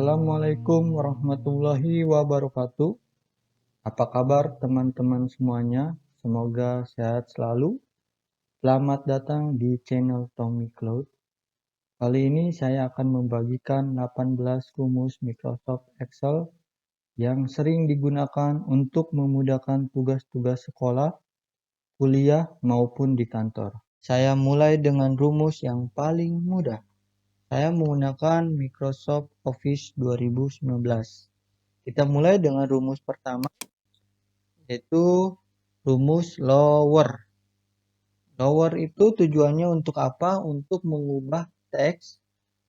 Assalamualaikum warahmatullahi wabarakatuh. Apa kabar teman-teman semuanya? Semoga sehat selalu. Selamat datang di channel Tommy Cloud. Kali ini saya akan membagikan 18 rumus Microsoft Excel yang sering digunakan untuk memudahkan tugas-tugas sekolah, kuliah, maupun di kantor. Saya mulai dengan rumus yang paling mudah. Saya menggunakan Microsoft Office 2019. Kita mulai dengan rumus pertama, yaitu rumus lower. Lower itu tujuannya untuk apa? Untuk mengubah teks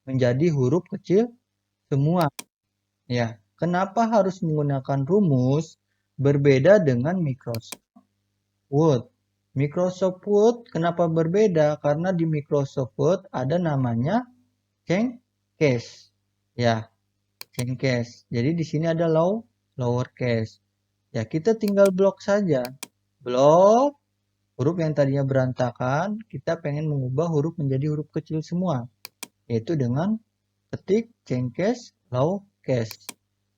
menjadi huruf kecil semua. Ya, kenapa harus menggunakan rumus? Berbeda dengan Microsoft Word. Microsoft Word kenapa berbeda? Karena di Microsoft Word ada namanya case. Ya, case. Jadi di sini ada lower case. Ya, kita tinggal blok saja. Blok huruf yang tadinya berantakan, kita pengen mengubah huruf menjadi huruf kecil semua. Yaitu dengan ketik case, low case.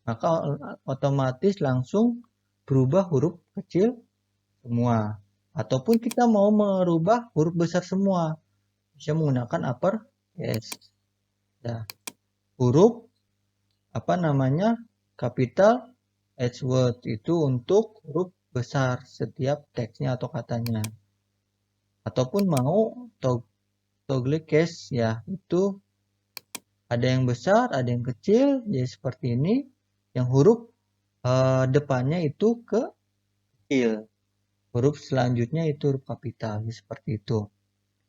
Maka otomatis langsung berubah huruf kecil semua. Ataupun kita mau merubah huruf besar semua, bisa menggunakan upper case. Ya, huruf capital H word itu untuk huruf besar setiap teksnya atau katanya. Ataupun mau toggle case, ya itu ada yang besar, ada yang kecil, jadi seperti ini. Yang huruf depannya itu kecil, huruf selanjutnya itu huruf kapital, seperti itu.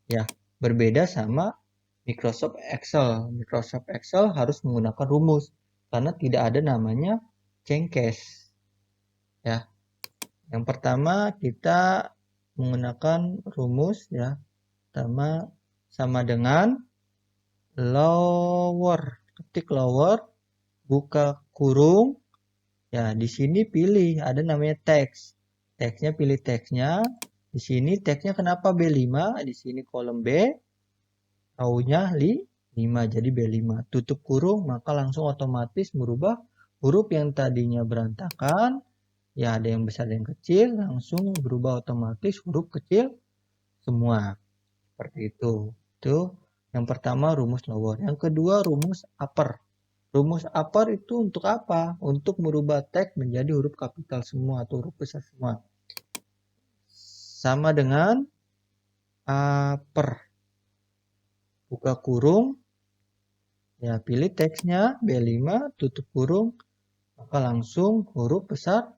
Ya, berbeda sama Microsoft Excel. Microsoft Excel harus menggunakan rumus karena tidak ada namanya case. Ya, yang pertama kita menggunakan rumus, ya. Pertama sama dengan lower. Ketik lower, buka kurung. Ya, di sini pilih ada namanya teks. Teksnya pilih teksnya. Di sini teksnya kenapa B5? Di sini kolom B. Row-nya 5, jadi B5. Tutup kurung, maka langsung otomatis merubah huruf yang tadinya berantakan. Ya, ada yang besar dan yang kecil, langsung berubah otomatis huruf kecil semua. Seperti itu. Itu yang pertama rumus lower. Yang kedua rumus upper. Rumus upper itu untuk apa? Untuk merubah teks menjadi huruf kapital semua atau huruf besar semua. Sama dengan upper. Buka kurung. Ya, pilih teksnya B5, tutup kurung, maka langsung huruf besar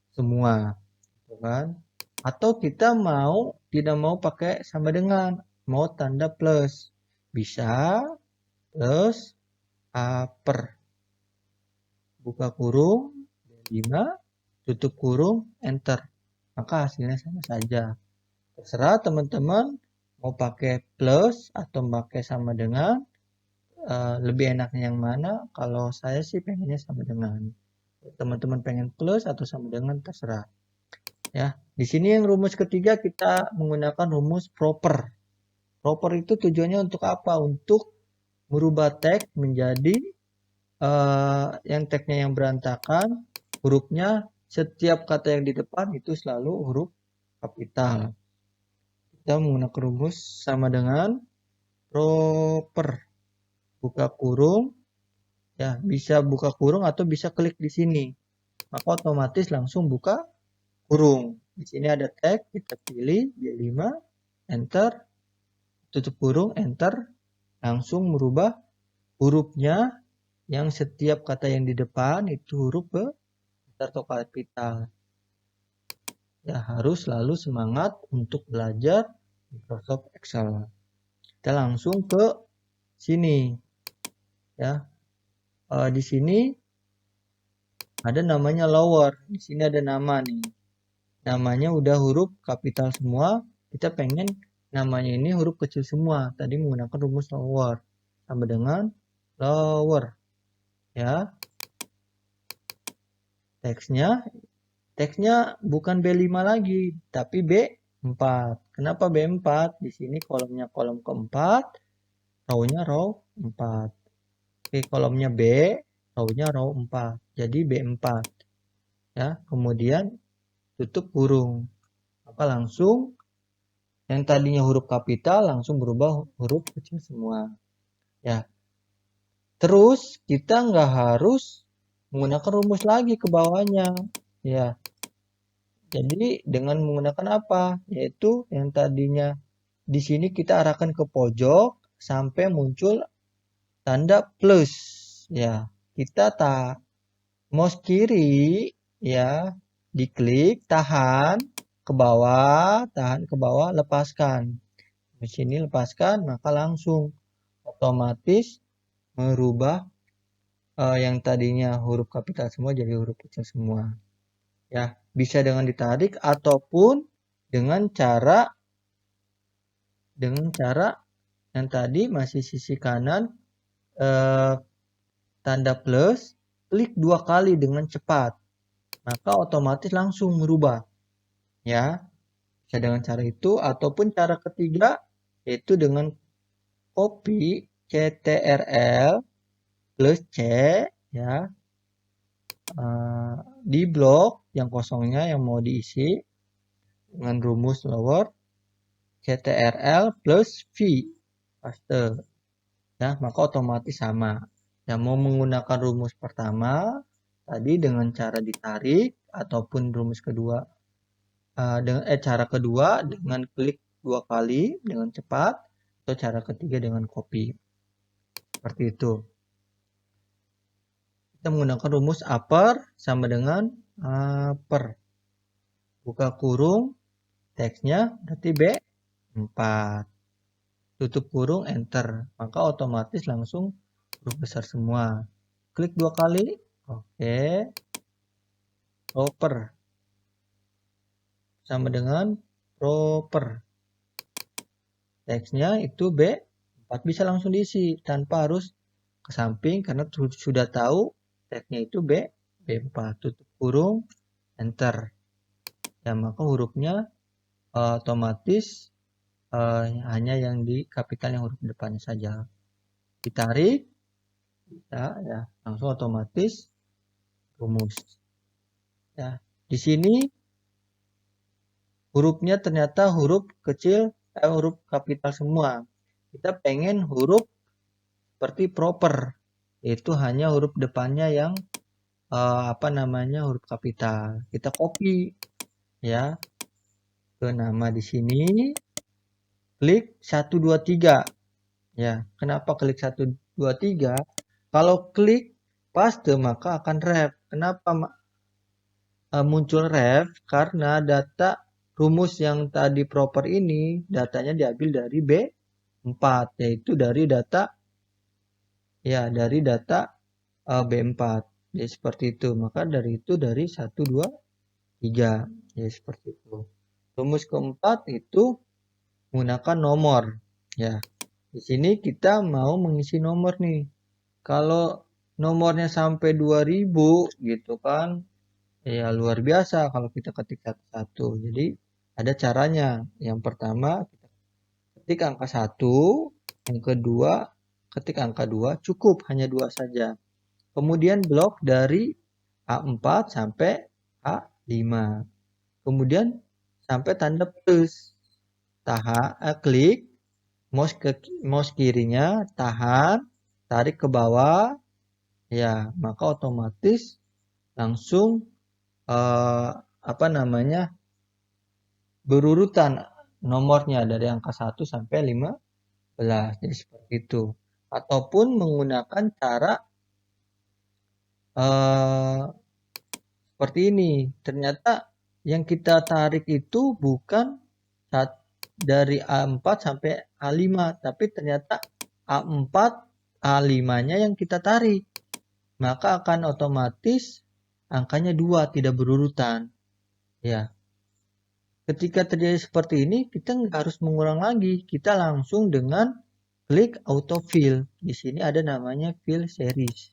semua. Kan? Atau kita tidak mau pakai sama dengan, mau tanda plus. Bisa plus upper. Buka kurung, B5, tutup kurung, enter. Maka hasilnya sama saja. Terserah teman-teman mau pakai plus atau pakai sama dengan. Lebih enaknya yang mana? Kalau saya sih pengennya sama dengan. Teman-teman pengen plus atau sama dengan, terserah. Ya, di sini yang rumus ketiga kita menggunakan rumus proper. Proper itu tujuannya untuk apa? Untuk merubah teks menjadi yang teksnya yang berantakan, hurufnya setiap kata yang di depan itu selalu huruf kapital. Kita menggunakan rumus sama dengan proper. Buka kurung, ya bisa buka kurung atau bisa klik di sini, maka otomatis langsung buka kurung. Di sini ada teks, kita pilih B5, enter, tutup kurung, enter, langsung merubah hurufnya yang setiap kata yang di depan itu huruf besar atau kapital. Ya, harus selalu semangat untuk belajar Microsoft Excel. Kita langsung ke sini, ya. Di sini ada namanya lower. Di sini ada nama nih. Namanya udah huruf kapital semua. Kita pengen namanya ini huruf kecil semua. Tadi menggunakan rumus lower. Sama dengan lower. Ya. Teksnya bukan B5 lagi, tapi B4. Kenapa B4? Di sini kolomnya kolom keempat, row-nya row 4. Oke, kolomnya B, row-nya row 4. Jadi B4. Ya, kemudian tutup kurung. Maka langsung yang tadinya huruf kapital langsung berubah huruf kecil semua. Ya. Terus kita nggak harus menggunakan rumus lagi ke bawahnya. Ya. Jadi dengan menggunakan apa? Yaitu yang tadinya di sini kita arahkan ke pojok sampai muncul tanda plus. Ya, kita mouse kiri ya, diklik, tahan ke bawah, lepaskan. Di sini lepaskan, maka langsung otomatis merubah yang tadinya huruf kapital semua jadi huruf kecil semua. Ya, bisa dengan ditarik ataupun dengan cara yang tadi masih sisi kanan tanda plus, klik 2 kali dengan cepat, maka otomatis langsung merubah. Ya, bisa dengan cara itu ataupun cara ketiga yaitu dengan copy CTRL plus C ya, di blok yang kosongnya yang mau diisi dengan rumus lower CTRL plus V paste. Ya, maka otomatis sama. Ya, mau menggunakan rumus pertama tadi dengan cara ditarik ataupun rumus kedua cara kedua dengan klik 2 kali dengan cepat atau cara ketiga dengan copy. Seperti itu. Kita menggunakan rumus upper sama dengan upper. Buka kurung, teksnya berarti B4. Tutup kurung, enter. Maka otomatis langsung huruf besar semua. Klik 2 kali. Oke. Proper. Sama dengan proper. Teksnya itu B4 bisa langsung diisi tanpa harus ke samping karena sudah tahu teksnya itu B4. Tutup kurung, enter. Ya, maka hurufnya otomatis hanya yang di kapital yang huruf depannya saja. Ditarik, ya, langsung otomatis rumus. Ya, di sini hurufnya ternyata huruf kecil, huruf kapital semua. Kita pengen huruf seperti proper, yaitu hanya huruf depannya yang huruf kapital. Kita copy ya ke nama di sini, klik 1 2 3. Ya, kenapa klik 1 2 3? Kalau klik paste maka akan ref. Kenapa muncul ref? Karena data rumus yang tadi proper ini datanya diambil dari B4, yaitu dari data B4. Ya seperti itu. Maka dari 1 2 3. Ya seperti itu. Rumus keempat itu menggunakan nomor. Ya. Di sini kita mau mengisi nomor nih. Kalau nomornya sampai 2000 gitu kan. Ya luar biasa kalau kita ketik satu-satu. Jadi ada caranya. Yang pertama kita ketik angka 1, yang kedua ketik angka 2, cukup hanya 2 saja. Kemudian blok dari A4 sampai A5. Kemudian sampai tanda plus. Klik mouse kirinya, tahan, tarik ke bawah. Ya, maka otomatis langsung berurutan nomornya dari angka 1 sampai 15. Jadi seperti itu. Ataupun menggunakan cara seperti ini. Ternyata yang kita tarik itu bukan dari A4 sampai A5, tapi ternyata A4 A5-nya yang kita tarik. Maka akan otomatis angkanya 2, tidak berurutan. Ya. Ketika terjadi seperti ini, kita nggak harus mengulang lagi. Kita langsung dengan klik autofill. Di sini ada namanya fill series.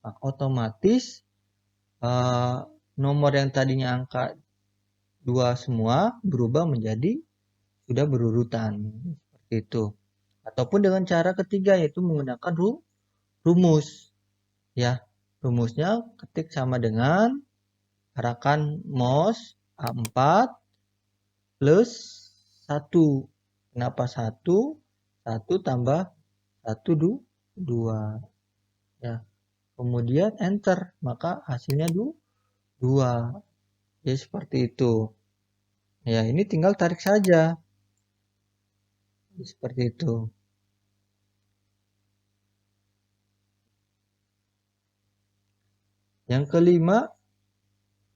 Maka otomatis nomor yang tadinya angka 2 semua berubah menjadi sudah berurutan. Seperti itu. Ataupun dengan cara ketiga yaitu menggunakan rumus. Ya. rumusnya ketik sama dengan arahkan mouse A4 plus 1. Kenapa 1? 1 tambah 1, 2. Ya. Kemudian enter, maka hasilnya 2. Ya, seperti itu. Ya, ini tinggal tarik saja. Seperti itu. Yang kelima,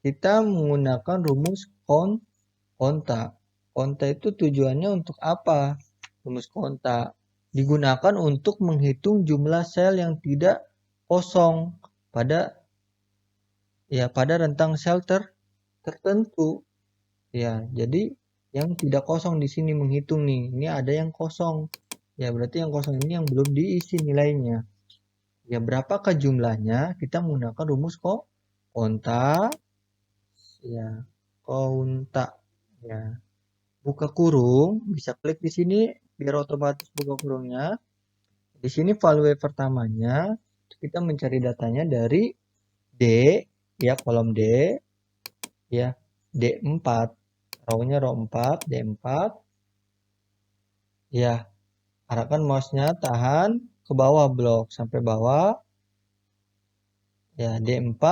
kita menggunakan rumus konta. Konta itu tujuannya untuk apa? Rumus konta digunakan untuk menghitung jumlah sel yang tidak kosong pada rentang sel tertentu. Ya, jadi yang tidak kosong di sini menghitung nih. Ini ada yang kosong. Ya, berarti yang kosong ini yang belum diisi nilainya. Ya, berapakah jumlahnya? Kita menggunakan rumus konta. Ya, konta. Ya. Buka kurung, bisa klik di sini biar otomatis buka kurungnya. Di sini value pertamanya kita mencari datanya dari D, ya kolom D, ya D4, row-nya row 4, D4. Ya, arahkan mouse-nya, tahan ke bawah blok sampai bawah. Ya, D4,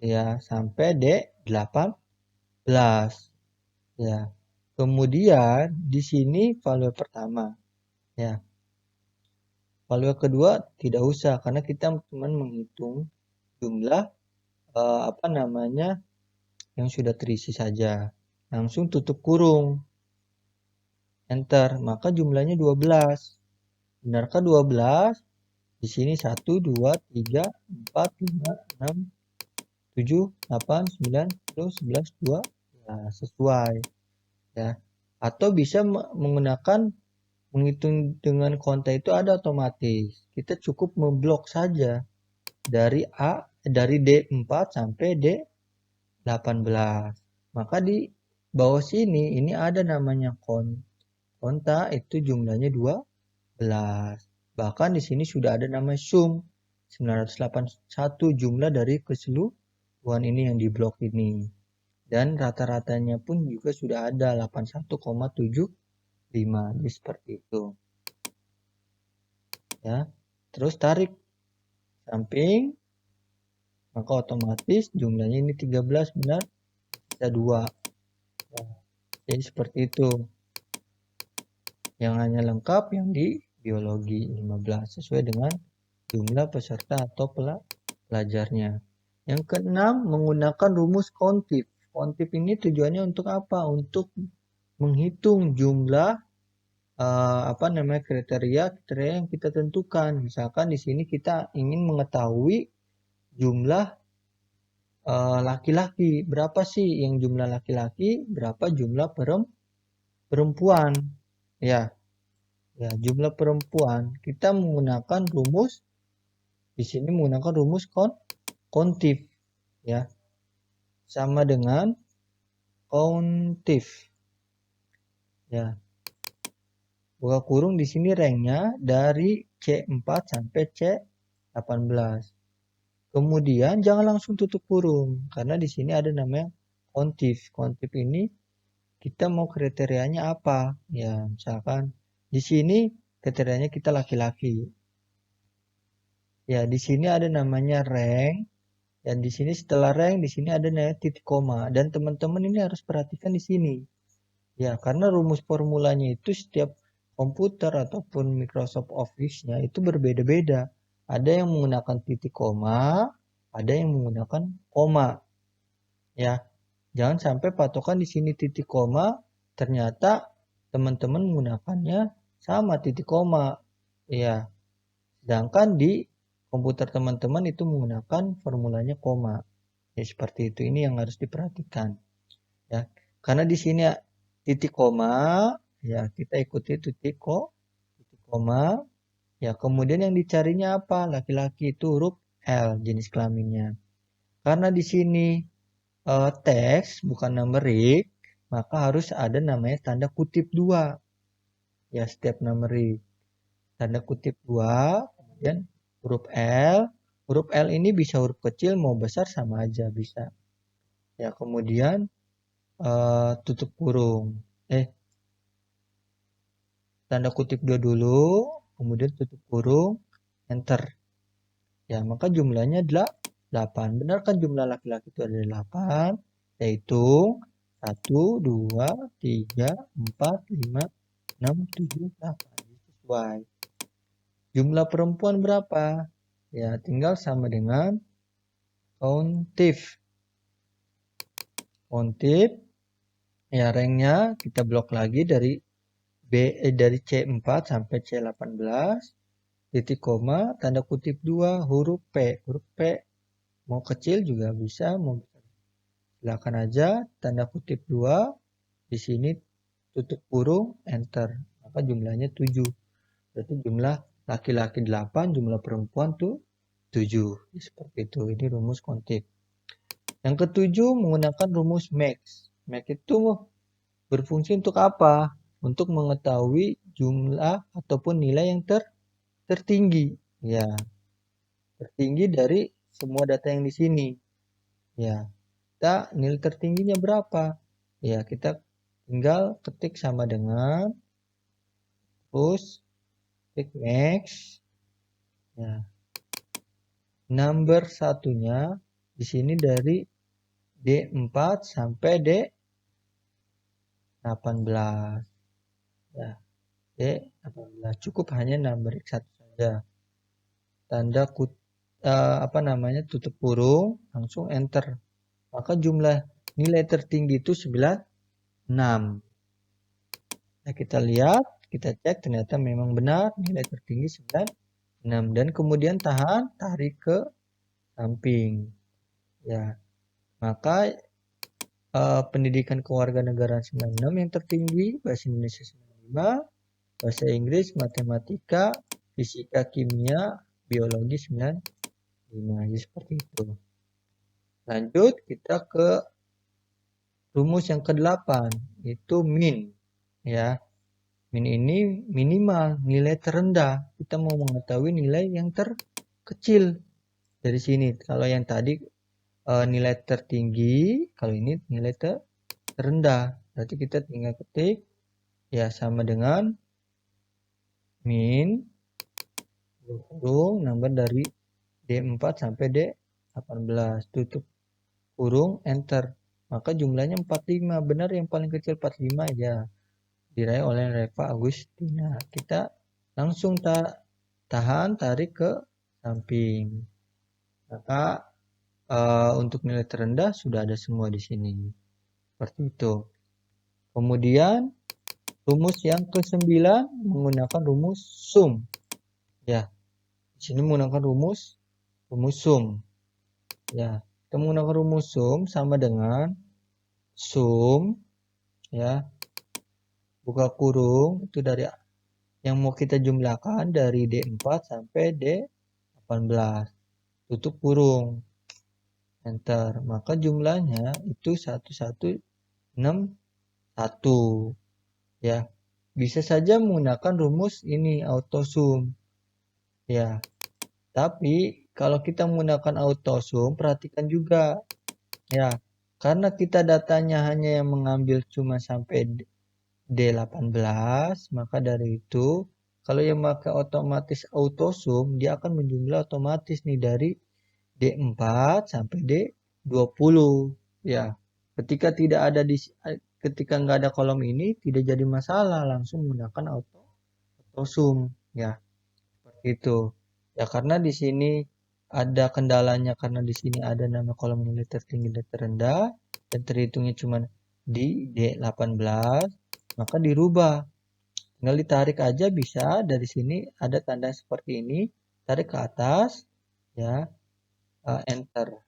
ya sampai D18. Ya. Kemudian di sini value pertama. Ya. Value kedua tidak usah karena kita cuma menghitung jumlah yang sudah terisi saja. Langsung tutup kurung. Enter, maka jumlahnya 12. Benarkah 12? Di sini 1 2 3 4 5 6 7 8 9 10 11 2. Ya, sesuai. Ya. Atau bisa menggunakan menghitung dengan konta itu ada otomatis. Kita cukup memblok saja dari D4 sampai D18. Maka di bawah sini ini ada namanya konta itu jumlahnya 12. Bahkan di sini sudah ada nama sum 981 jumlah dari keseluruhan ini yang diblok ini. Dan rata-ratanya pun juga sudah ada 81,75. Jadi seperti itu. Ya. Terus tarik samping, maka otomatis jumlahnya ini 13 benar, bisa 2. Ya. Jadi seperti itu. Yang hanya lengkap yang di biologi 15 sesuai dengan jumlah peserta atau pelajarnya. Yang keenam, menggunakan rumus kontif. Kontif ini tujuannya untuk apa? Untuk menghitung jumlah kriteria yang kita tentukan. Misalkan di sini kita ingin mengetahui jumlah laki-laki. Berapa sih yang jumlah laki-laki? Berapa jumlah perempuan? Ya, jumlah perempuan. Kita menggunakan rumus di sini menggunakan rumus kontif. Ya, sama dengan kontif. Ya. Buka kurung di sini ranknya dari C4 sampai C18. Kemudian jangan langsung tutup kurung karena di sini ada namanya kontif. Kontif ini kita mau kriterianya apa? Ya, misalkan di sini kriterianya kita laki-laki. Ya, di sini ada namanya rank. Dan di sini setelah rank di sini ada namanya titik koma dan teman-teman ini harus perhatikan di sini. Ya, karena rumus formulanya itu setiap komputer ataupun Microsoft Office-nya itu berbeda-beda. Ada yang menggunakan titik koma, ada yang menggunakan koma. Ya, jangan sampai patokan di sini titik koma, ternyata teman-teman menggunakannya sama titik koma. Ya, sedangkan di komputer teman-teman itu menggunakan formulanya koma. Ya, seperti itu. Ini yang harus diperhatikan. Ya, karena di sini titik koma, ya kita ikuti titik koma. Ya, kemudian yang dicarinya apa? Laki-laki itu huruf L jenis kelaminnya. Karena di sini teks bukan numerik, maka harus ada namanya tanda kutip 2. Ya, setiap numerik. Tanda kutip 2, kemudian huruf L, Huruf L ini bisa huruf kecil mau besar sama aja bisa. Ya, kemudian tutup kurung. Tanda kutip 2 dulu, kemudian tutup kurung, enter. Ya, maka jumlahnya adalah 8. Benar kan jumlah laki-laki itu ada 8? Saya hitung 1, 2, 3, 4, 5, 6, 7, 8. Sesuai. Jumlah perempuan berapa? Ya, tinggal sama dengan countif. Countif, ya ranknya kita blok lagi dari dari C4 sampai C18. Titik koma, tanda kutip 2, huruf P. Huruf P mau kecil juga bisa, mau besar. Silakan aja, tanda kutip 2, di sini tutup kurung, enter. Maka jumlahnya 7. Berarti jumlah laki-laki 8, jumlah perempuan tuh 7. Seperti itu, ini rumus countif. Yang ketujuh menggunakan rumus max. Max itu berfungsi untuk apa? Untuk mengetahui jumlah ataupun nilai yang tertinggi. Ya, tertinggi dari semua data yang di sini. Ya, kita nilai tertingginya berapa? Ya, kita tinggal ketik sama dengan terus ketik max. Ya, number satunya di sini dari D4 sampai D18. Ya, D18 cukup hanya number X1 saja. Tanda tutup kurung, langsung enter. Maka jumlah nilai tertinggi itu 6. Nah, kita lihat, kita cek ternyata memang benar nilai tertinggi 6 dan kemudian tarik ke samping. Ya. Maka pendidikan kewarganegaraan 96 yang tertinggi, bahasa Indonesia 95, bahasa Inggris, matematika, fisika, kimia, biologi 95. Jadi seperti itu. Lanjut kita ke rumus yang ke-8, itu min. Ya. Min ini minimal, nilai terendah. Kita mau mengetahui nilai yang terkecil dari sini. Kalau yang tadi nilai tertinggi, kalau ini nilai terendah. Berarti kita tinggal ketik ya sama dengan min kurung number dari D4 sampai D18, tutup kurung, enter. Maka jumlahnya 45. Benar yang paling kecil 45 ya. Diraih oleh Reva Agustina. Kita langsung tarik ke samping. Maka untuk nilai terendah sudah ada semua di sini. Seperti itu. Kemudian rumus yang ke-9 menggunakan rumus sum. Ya. Di sini menggunakan rumus sum. Ya. Kita menggunakan rumus sum sama dengan sum ya. Buka kurung itu dari yang mau kita jumlahkan dari D4 sampai D18. Tutup kurung. Enter. Maka jumlahnya itu 1161. Ya. Bisa saja menggunakan rumus ini autosum. Ya. Tapi kalau kita menggunakan autosum, perhatikan juga. Ya. Karena kita datanya hanya yang mengambil cuma sampai D18, maka dari itu kalau yang pakai otomatis autosum, dia akan menjumlah otomatis nih dari D4 sampai D20. Ya. Ketika nggak ada kolom ini tidak jadi masalah, langsung menggunakan autosum ya. Seperti itu. Ya karena di sini ada kendalanya karena di sini ada nama kolom nilai tertinggi dan terendah dan terhitungnya cuma di D18, maka dirubah. Tinggal ditarik aja bisa, dari sini ada tanda seperti ini, tarik ke atas ya, enter.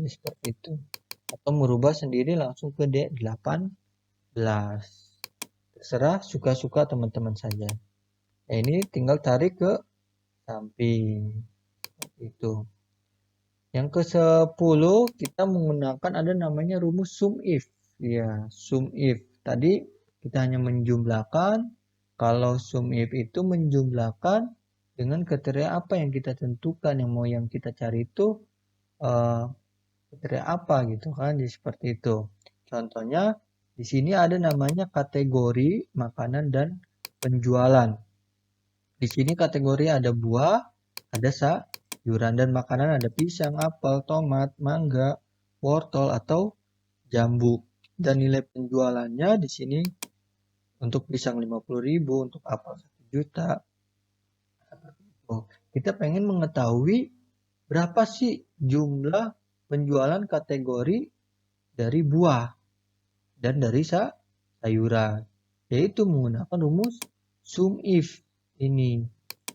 Seperti itu. Atau merubah sendiri langsung ke D18. Terserah suka-suka teman-teman saja. Nah, ini tinggal tarik ke samping. Seperti itu. Yang ke-10 kita menggunakan ada namanya rumus sum if. Ya, sum if. Tadi kita hanya menjumlahkan. Kalau sum if itu menjumlahkan dengan kriteria apa yang kita tentukan, yang kita cari itu kriteria apa gitu kan, jadi seperti itu. Contohnya di sini ada namanya kategori makanan dan penjualan. Di sini kategori ada buah, ada sayuran, dan makanan ada pisang, apel, tomat, mangga, wortel atau jambu. Dan nilai penjualannya di sini untuk pisang 50.000, untuk apel 1 juta. Kita pengen mengetahui berapa sih jumlah penjualan kategori dari buah dan dari sayuran, yaitu menggunakan rumus sum if ini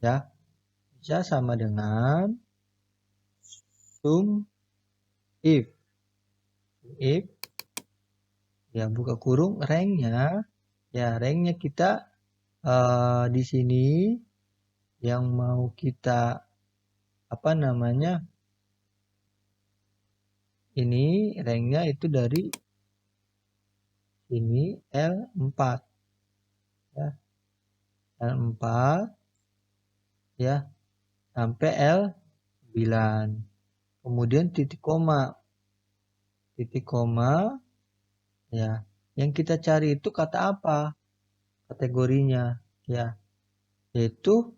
ya, bisa sama dengan sum if ya buka kurung ranknya kita di sini yang mau kita apa namanya, ini ranknya itu dari ini L4 ya, L4 ya sampai L9, kemudian titik koma ya, yang kita cari itu kata apa kategorinya ya, yaitu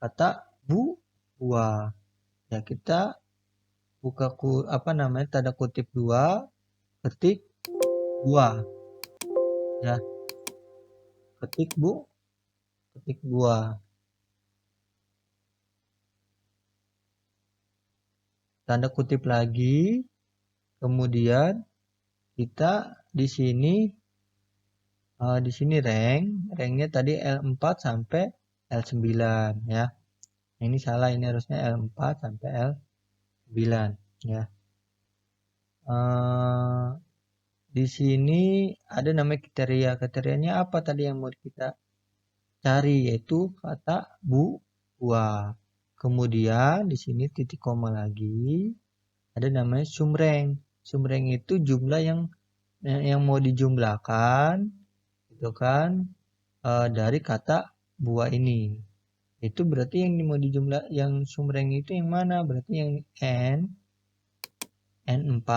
kata buah ya. Kita buka tanda kutip 2, ketik buah ya, ketik buah, tanda kutip lagi, kemudian kita di sini ranknya tadi L4 sampai L9 ya. Ini salah, ini harusnya L4 sampai L9 ya. Di sini ada namanya kriteria. Kriterianya apa tadi yang mau kita cari, yaitu kata buah. Kemudian di sini titik koma lagi, ada namanya sum rank. Sum rank itu jumlah yang mau dijumlahkan gitu kan dari kata buah ini. Itu berarti yang mau dijumlah, yang sum rank itu yang mana? Berarti yang N4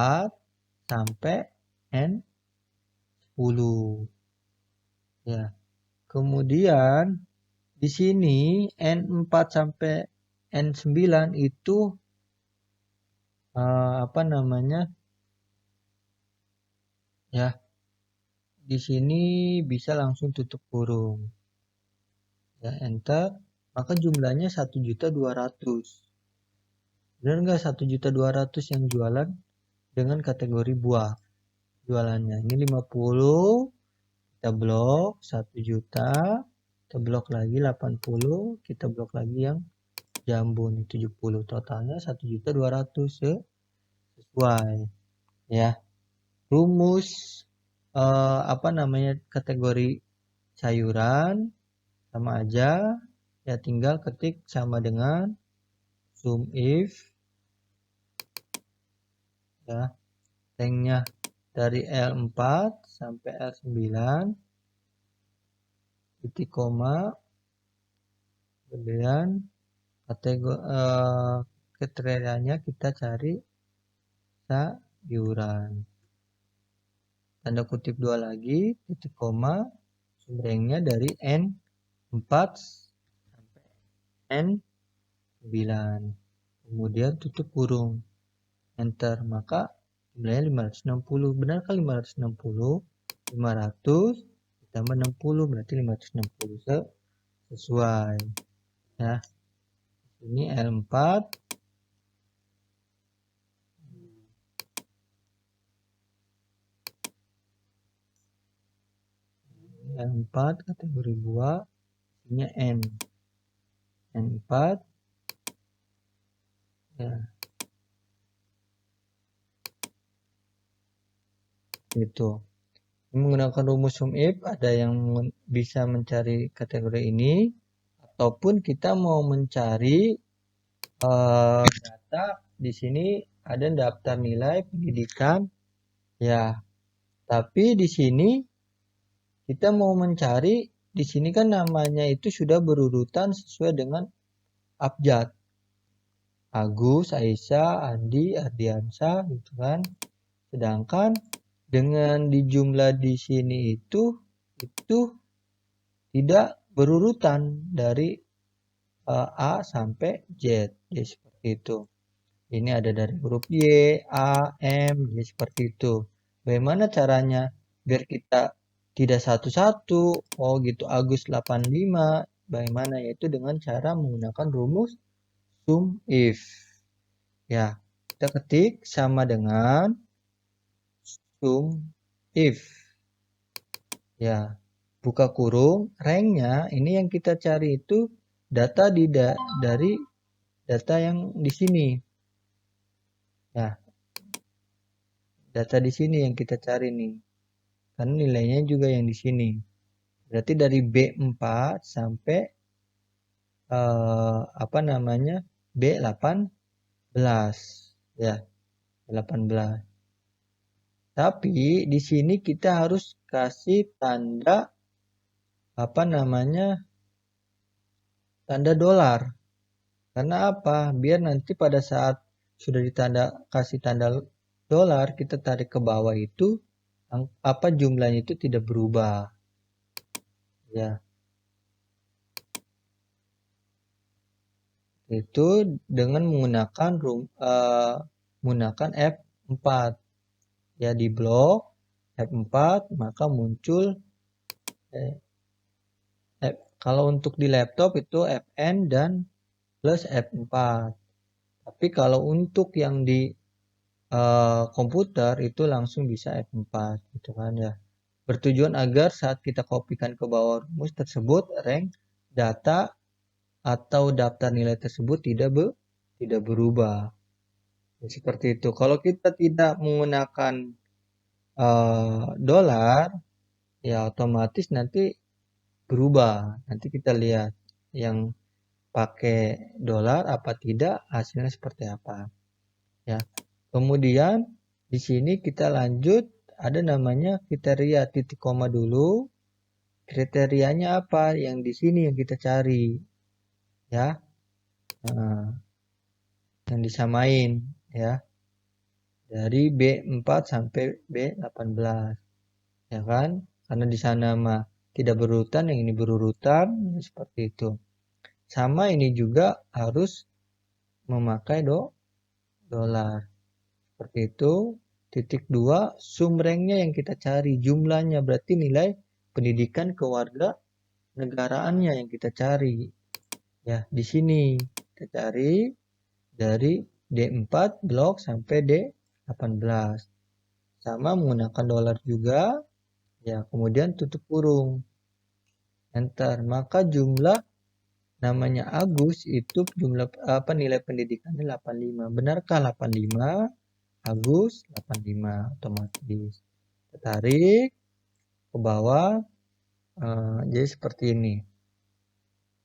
sampai N10 ya. Kemudian di sini N4 sampai N9 itu apa namanya ya, di sini bisa langsung tutup kurung ya, enter, maka jumlahnya 1.200.000. benar nggak 1.200.000 yang jualan dengan kategori buah jualannya? Ini 50, kita blok 1 juta, kita blok lagi 80, kita blok lagi yang jambu nih 70, totalnya 1.200.000 sesuai ya. Rumus apa namanya kategori sayuran sama aja ya, tinggal ketik sama dengan sum if ya, ranknya dari L4 sampai L9, titik koma, kemudian kategori kriterianya kita cari sayuran, tanda kutip 2 lagi, titik koma, sumbernya dari N4 sampai N9, kemudian tutup kurung, enter, maka jumlahnya 560. Benar kan 560? 500 ditambah 60 berarti 560 sesuai ya. Ini L4 kategori buah, ini N4 ya, itu menggunakan rumus sum if. Ada yang bisa mencari kategori ini, ataupun kita mau mencari data. Di sini ada daftar nilai pendidikan ya, tapi di sini kita mau mencari, di sini kan namanya itu sudah berurutan sesuai dengan abjad. Agus, Aisyah, Andi, Ardiansyah gitu kan. Sedangkan dengan dijumlah di sini itu tidak berurutan dari A sampai Z. Jadi seperti itu. Ini ada dari huruf Y, A, M, jadi seperti itu. Bagaimana caranya biar kita tidak satu-satu? Oh gitu, Agus 85. Bagaimana? Yaitu dengan cara menggunakan rumus sum if. Ya, kita ketik sama dengan sum if. Ya, buka kurung, ranknya ini yang kita cari itu data dari data yang di sini. Ya, data di sini yang kita cari nih. Karena nilainya juga yang di sini. Berarti dari B4 sampai B18 ya, 18. Tapi di sini kita harus kasih tanda tanda dolar. Karena apa? Biar nanti pada saat sudah kasih tanda dolar, kita tarik ke bawah itu jumlahnya itu tidak berubah. Ya. Itu dengan menggunakan F4. Ya, di blok F4 maka muncul kalau untuk di laptop itu Fn dan plus F4. Tapi kalau untuk yang di komputer itu langsung bisa F4 gitu kan ya. Bertujuan agar saat kita kopikan ke bawah rumus tersebut, rank data atau daftar nilai tersebut tidak berubah. Ya, seperti itu. Kalau kita tidak menggunakan dolar, ya otomatis nanti berubah. Nanti kita lihat yang pakai dolar apa tidak, hasilnya seperti apa. Ya. Kemudian di sini kita lanjut, ada namanya kriteria, titik koma dulu. Kriterianya apa? Yang di sini yang kita cari. Ya. Nah, yang disamain ya. Dari B4 sampai B18. Ya kan? Karena di sana mah tidak berurutan, yang ini berurutan, seperti itu. Sama ini juga harus memakai dolar. Seperti itu. Titik 2, sum ranknya yang kita cari, jumlahnya berarti nilai pendidikan kewarga negaraannya yang kita cari. Ya, di sini kita cari dari D4 blok sampai D18. Sama menggunakan dolar juga. Ya, kemudian tutup kurung. Enter. Maka jumlah namanya Agus itu jumlah nilai pendidikannya 85. Benarkah 85? Agus 85 otomatis. Kita tarik ke bawah. Jadi seperti ini.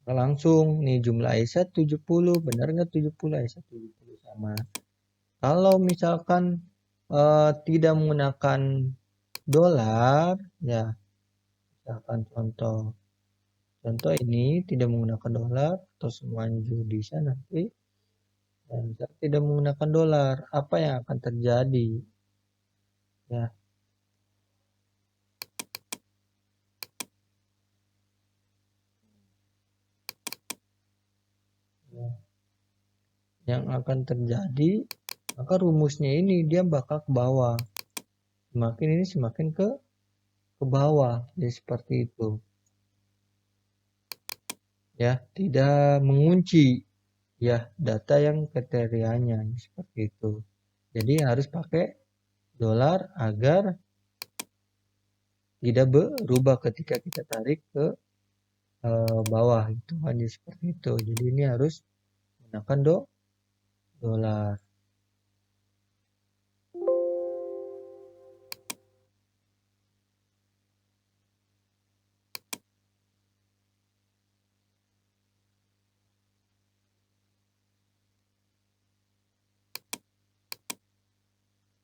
Langsung nih jumlah Aisyah 70. Benar nggak 70? Aisyah 70 sama. Kalau misalkan tidak menggunakan dolar, ya misalkan contoh ini tidak menggunakan dolar atau semuanya juga bisa nanti. Dan tidak menggunakan dolar, apa yang akan terjadi? Ya. Yang akan terjadi, maka rumusnya ini dia bakal ke bawah. Semakin ini semakin ke bawah. Jadi seperti itu. Ya, tidak mengunci ya data yang kriterianya seperti itu. Jadi harus pakai dolar agar tidak berubah ketika kita tarik ke bawah, itu hanya seperti itu. Jadi ini harus menggunakan dolar.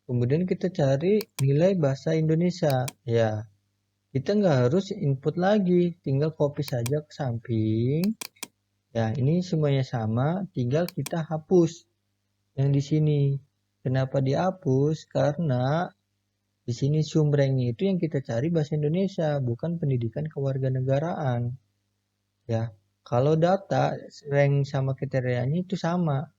Kemudian kita cari nilai bahasa Indonesia. Ya, kita nggak harus input lagi, tinggal copy saja ke samping. Ya, ini semuanya sama, tinggal kita hapus yang di sini. Kenapa dihapus? Karena di sini sumbernya itu yang kita cari bahasa Indonesia, bukan pendidikan kewarganegaraan. Ya, kalau data rank sama kriterianya itu sama,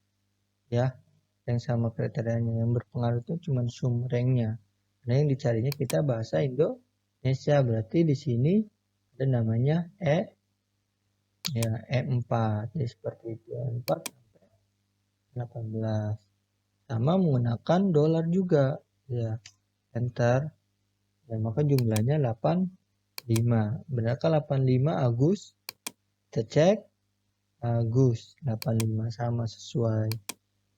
ya, rank sama kriterianya. Yang berpengaruh itu cuma sumbernya. Nah, yang dicarinya kita bahasa Indonesia, berarti di sini ada namanya ya E4, jadi seperti itu, E4 sampai 18. Sama menggunakan dolar juga, ya, enter, ya, maka jumlahnya 85. Benarkah 85 Agus? Kita cek, Agus 85 sama sesuai.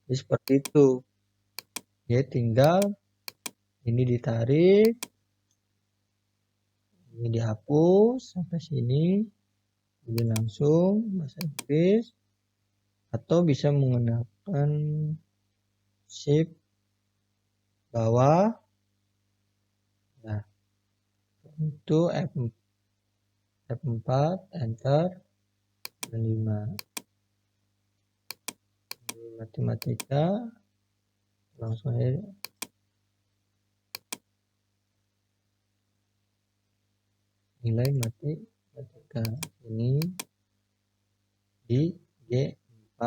Jadi seperti itu. Ya, tinggal ini ditarik, ini dihapus sampai sini, jadi langsung bahasa Inggris, atau bisa menggunakan shift bawah, nah itu F4 enter 5. Matematika langsung aja nilai matematika ini di G4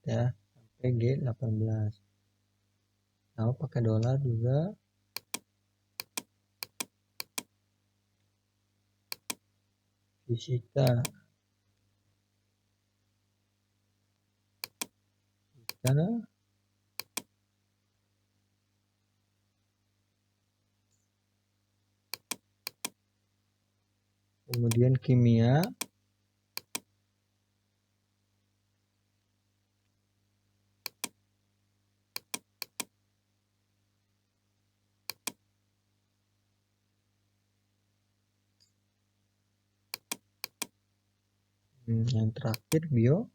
ya sampai G18. Nah, pakai dolar juga. Fisika kemudian kimia yang terakhir biologi.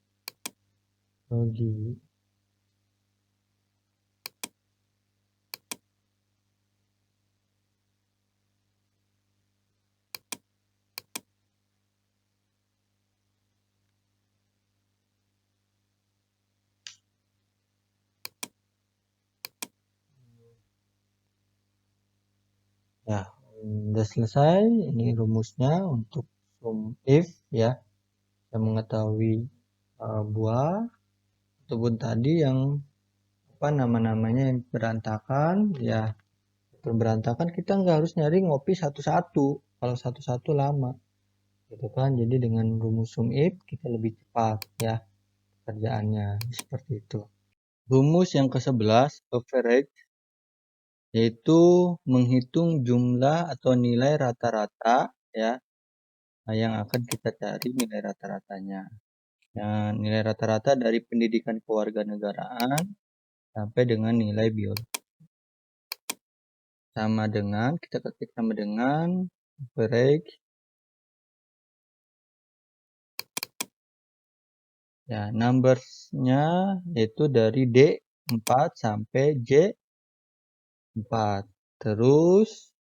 Ya, udah selesai. Ini rumusnya untuk sum if ya. Kita mengetahui buah ataupun tadi yang apa nama-namanya yang berantakan ya. Berantakan kita nggak harus nyari ngopi satu-satu. Kalau satu-satu lama. Gitu kan. Jadi dengan rumus sum if kita lebih cepat ya kerjaannya seperti itu. Rumus yang ke-11 average, yaitu menghitung jumlah atau nilai rata-rata ya yang akan kita cari nilai rata-ratanya. Nah, nilai rata-rata dari pendidikan kewarganegaraan sampai dengan nilai biologi. Sama dengan, kita ketik sama dengan average. Ya, numbersnya yaitu dari D4 sampai J4. Terus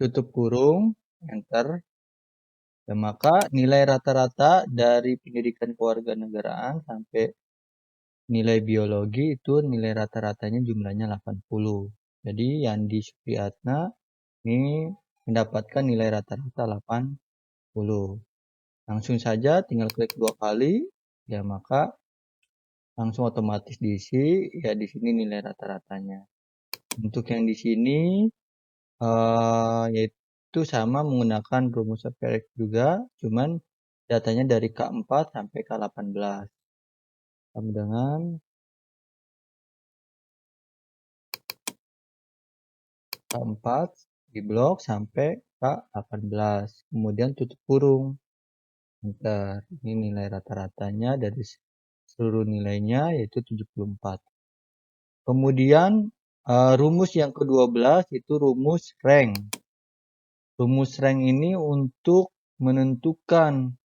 tutup kurung, enter. Ya, maka nilai rata-rata dari pendidikan kewarganegaraan sampai nilai biologi itu nilai rata-ratanya jumlahnya 80. Jadi Yandi Supriyatna ini mendapatkan nilai rata-rata 80. Langsung saja tinggal klik 2 kali, ya maka langsung otomatis diisi, ya di sini nilai rata-ratanya. Untuk yang di sini yaitu sama menggunakan rumus average juga, cuman datanya dari K4 sampai K18. Sama dengan K4 di blok sampai K18. Kemudian tutup kurung. Enter. Ini nilai rata-ratanya dari seluruh nilainya yaitu 74. Kemudian rumus yang ke-12 itu rumus rank. Rumus rank ini untuk menentukan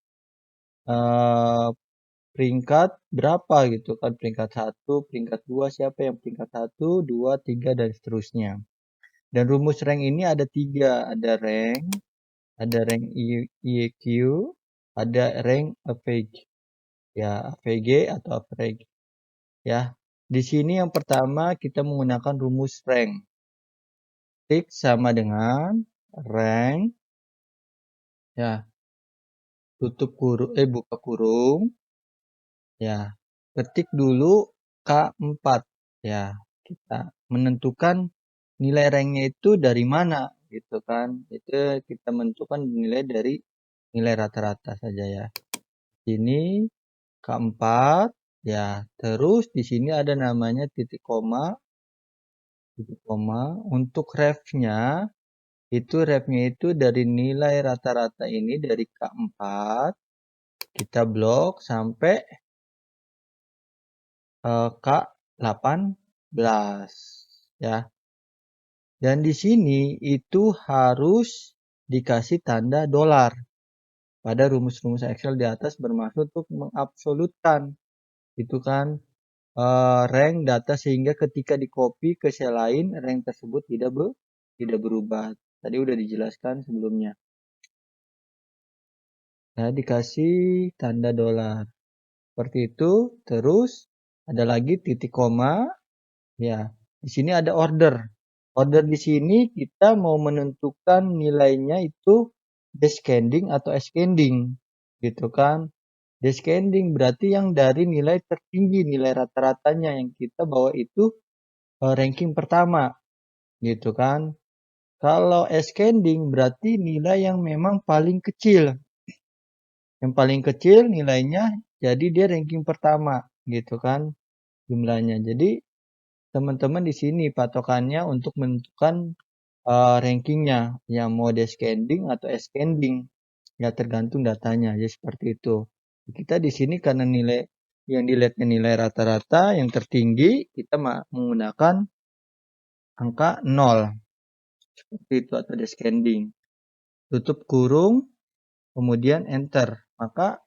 peringkat berapa gitu kan, peringkat 1, peringkat 2, siapa yang peringkat 1, 2, 3 dan seterusnya. Dan rumus rank ini ada 3, ada rank IEQ, ada rank average. Ya, AVG atau average. Ya, di sini yang pertama kita menggunakan rumus rank. Tick sama dengan rank. Ya, tutup kurung, buka kurung. Ya, ketik dulu K4. Ya, kita menentukan nilai ranknya itu dari mana, gitu kan. Itu kita menentukan nilai dari nilai rata-rata saja ya. Ini K4. Ya, terus di sini ada namanya titik koma. Untuk ref-nya itu dari nilai rata-rata ini dari K4 kita blok sampai K18 ya. Dan di sini itu harus dikasih tanda dolar. Pada rumus-rumus Excel di atas bermaksud untuk mengabsolutkan itu kan rank data sehingga ketika di copy ke sel lain rank tersebut tidak berubah. Tadi udah dijelaskan sebelumnya. Ya, dikasih tanda dolar. Seperti itu. Terus ada lagi titik koma. Ya, di sini ada order. Order di sini kita mau menentukan nilainya itu descending atau ascending. Gitu kan. Descending berarti yang dari nilai tertinggi, nilai rata-ratanya yang kita bawa itu ranking pertama. Gitu kan. Kalau ascending berarti nilai yang memang paling kecil. Yang paling kecil nilainya jadi dia ranking pertama gitu kan jumlahnya. Jadi teman-teman di sini patokannya untuk menentukan rankingnya yang mau descending atau ascending ya tergantung datanya ya seperti itu. Kita di sini karena nilai yang dilihatnya nilai rata-rata yang tertinggi kita menggunakan angka 0 seperti itu atau descending. Tutup kurung kemudian enter. Maka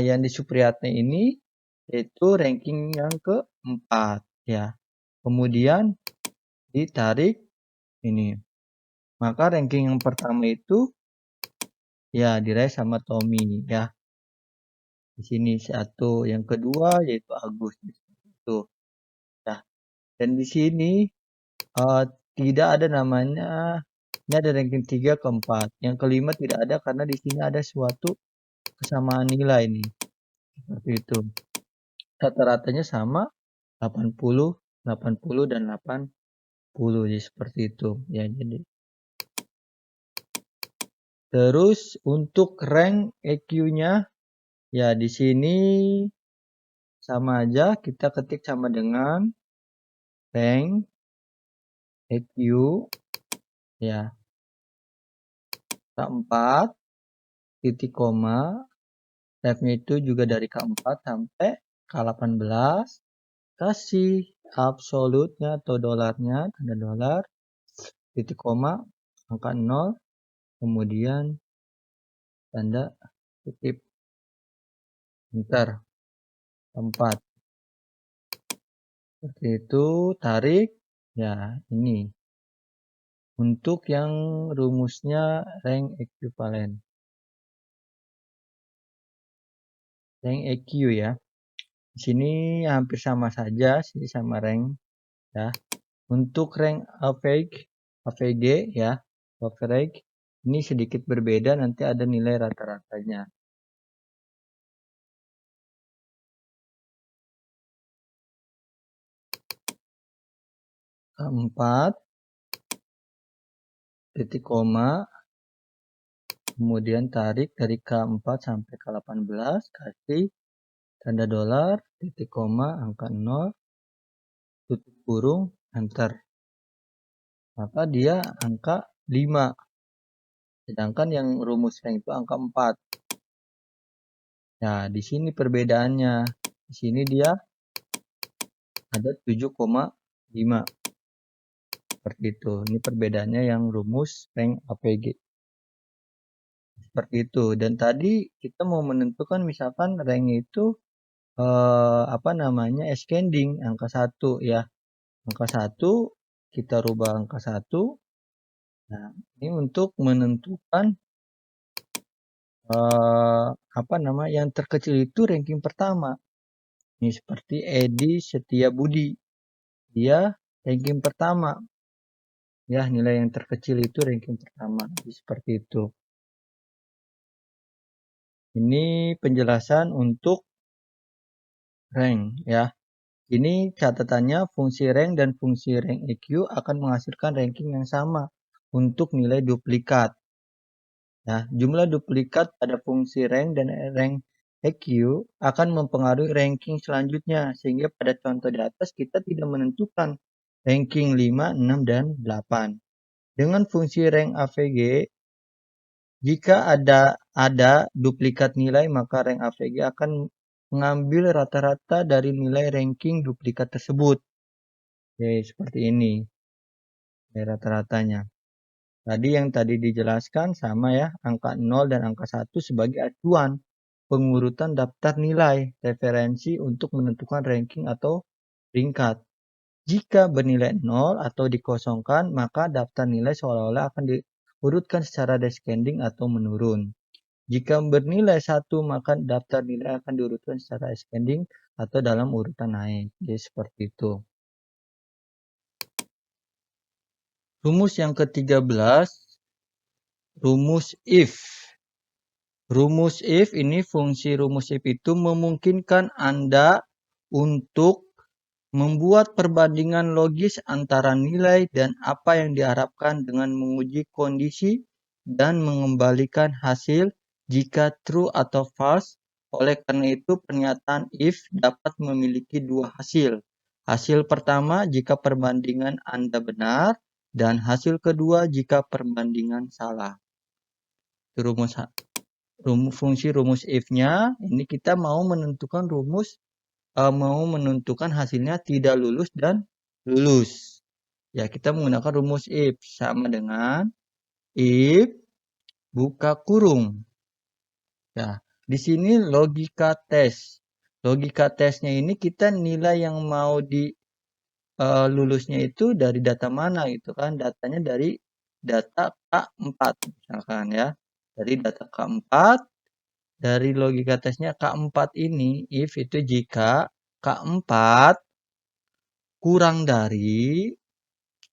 yang di Supriyatna ini yaitu ranking yang keempat ya. Kemudian ditarik ini. Maka ranking yang pertama itu ya diraih sama Tommy ya. Di sini satu, yang kedua yaitu Agus itu. Nah, dan di sini tidak ada namanya. Ini ada ranking 3 ke 4. Yang kelima tidak ada karena di sini ada suatu kesamaan nilai nih. Seperti itu. Rata-ratanya sama 80, 80 dan 80 ya seperti itu ya. Jadi terus untuk rank EQ-nya ya di sini sama aja kita ketik sama dengan rank EQ ya K4 titik koma ref-nya itu juga dari K4 sampai K18 kasih absolutnya atau dolarnya tanda dolar titik koma angka 0 kemudian tanda kutip enter 4 seperti itu tarik ya ini untuk yang rumusnya rank equivalent rank EQ ya di sini hampir sama saja sih sama rank ya. Untuk rank AVG ya average ini sedikit berbeda nanti ada nilai rata-ratanya. K4 titik koma kemudian tarik dari K4 sampai K18 kasih tanda dolar titik koma angka 0 tutup kurung enter maka dia angka 5 sedangkan yang rumus rank itu angka 4. Nah di sini perbedaannya di sini dia ada 7,5 seperti itu. Ini perbedaannya yang rumus rank AVG seperti itu. Dan tadi kita mau menentukan misalkan rank itu apa namanya ascending angka 1 ya. Angka 1 kita rubah angka 1. Nah, ini untuk menentukan yang terkecil itu ranking pertama. Ini seperti Edi Setiabudi. Dia ranking pertama. Ya, nilai yang terkecil itu ranking pertama. Jadi seperti itu. Ini penjelasan untuk rank ya. Ini catatannya fungsi rank dan fungsi rank EQ akan menghasilkan ranking yang sama untuk nilai duplikat. Nah, jumlah duplikat pada fungsi rank dan rank EQ akan mempengaruhi ranking selanjutnya, sehingga pada contoh di atas kita tidak menentukan ranking 5, 6, dan 8. Dengan fungsi rank AVG, jika ada duplikat nilai, maka rank AVG akan mengambil rata-rata dari nilai ranking duplikat tersebut. Oke, seperti ini rata-ratanya. Tadi dijelaskan sama ya, angka 0 dan angka 1 sebagai acuan pengurutan daftar nilai referensi untuk menentukan ranking atau peringkat. Jika bernilai 0 atau dikosongkan, maka daftar nilai seolah-olah akan diurutkan secara descending atau menurun. Jika bernilai 1, maka daftar nilai akan diurutkan secara ascending atau dalam urutan naik. Jadi seperti itu. Rumus yang ke-13, rumus if. Rumus if ini, fungsi rumus if itu memungkinkan Anda untuk membuat perbandingan logis antara nilai dan apa yang diharapkan dengan menguji kondisi dan mengembalikan hasil jika true atau false. Oleh karena itu, pernyataan if dapat memiliki dua hasil. Hasil pertama jika perbandingan Anda benar, dan hasil kedua jika perbandingan salah. Itu fungsi rumus if-nya. Ini kita mau menentukan hasilnya tidak lulus dan lulus. Ya, kita menggunakan rumus if sama dengan if buka kurung. Ya, di sini logika tes. Logika tesnya ini kita nilai yang mau di lulusnya itu dari data mana gitu kan? Datanya dari data K4 misalkan ya. Dari data K4, dari logika tesnya K4 ini if itu jika K4 kurang dari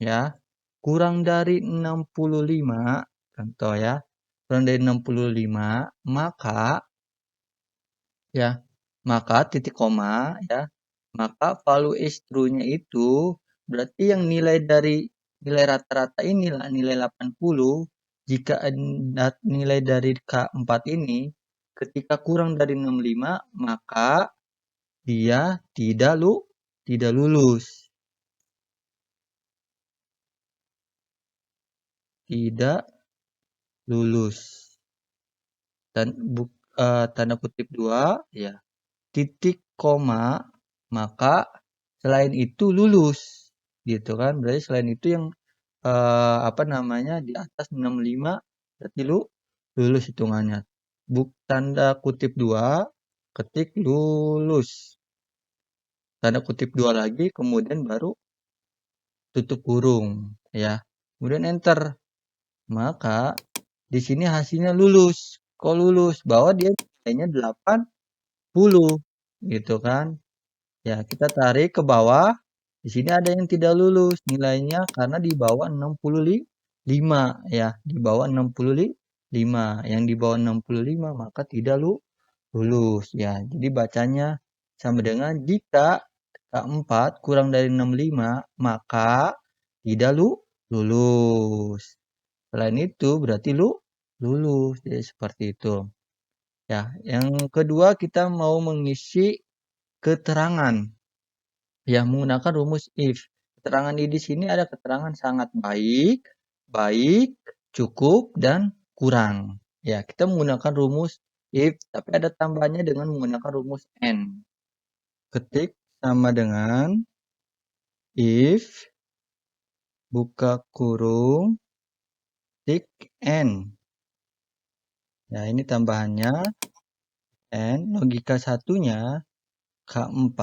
65, contoh ya, kurang dari 65, maka titik koma ya, maka value is true-nya itu berarti yang nilai dari nilai rata-rata inilah nilai 80. Jika nilai dari K4 ini ketika kurang dari 65, maka dia tidak lulus. Tidak lulus. Dan tanda kutip 2 ya. Titik koma, maka selain itu lulus. Gitu kan? Berarti selain itu yang di atas 65 berarti lulus hitungannya. Tanda kutip 2, ketik lulus. Tanda kutip 2 lagi, kemudian baru tutup kurung ya. Kemudian enter. Maka di sini hasilnya lulus. Kok lulus? Bahwa dia nilainya 80 gitu kan. Ya, kita tarik ke bawah. Di sini ada yang tidak lulus nilainya karena di bawah 65 ya, di bawah 65. Yang di bawah 65 maka tidak lulus ya. Jadi bacanya sama dengan jika K4 kurang dari 65 maka tidak lulus. Selain itu berarti lulus. Jadi seperti itu. Ya, yang kedua kita mau mengisi keterangan. Ya, menggunakan rumus if. Keterangan di sini ada keterangan sangat baik, baik, cukup, dan kurang. Ya, kita menggunakan rumus if, tapi ada tambahannya dengan menggunakan rumus n. Ketik sama dengan if buka kurung tik n. Ya, ini tambahannya n. Logika satunya K4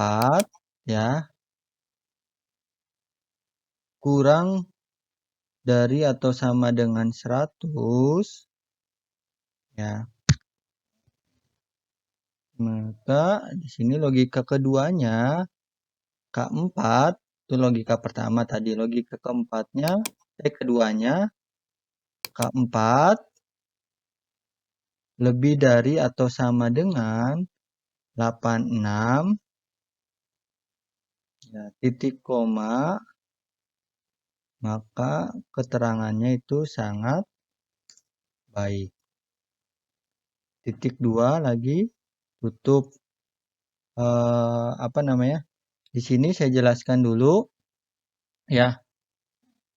ya kurang dari atau sama dengan 100 ya. Maka di sini logika keduanya K4 itu logika pertama tadi. Logika keempatnya, keduanya K4 lebih dari atau sama dengan 86 ya, titik koma, maka keterangannya itu sangat baik. Titik 2 lagi tutup apa namanya? Di sini saya jelaskan dulu ya.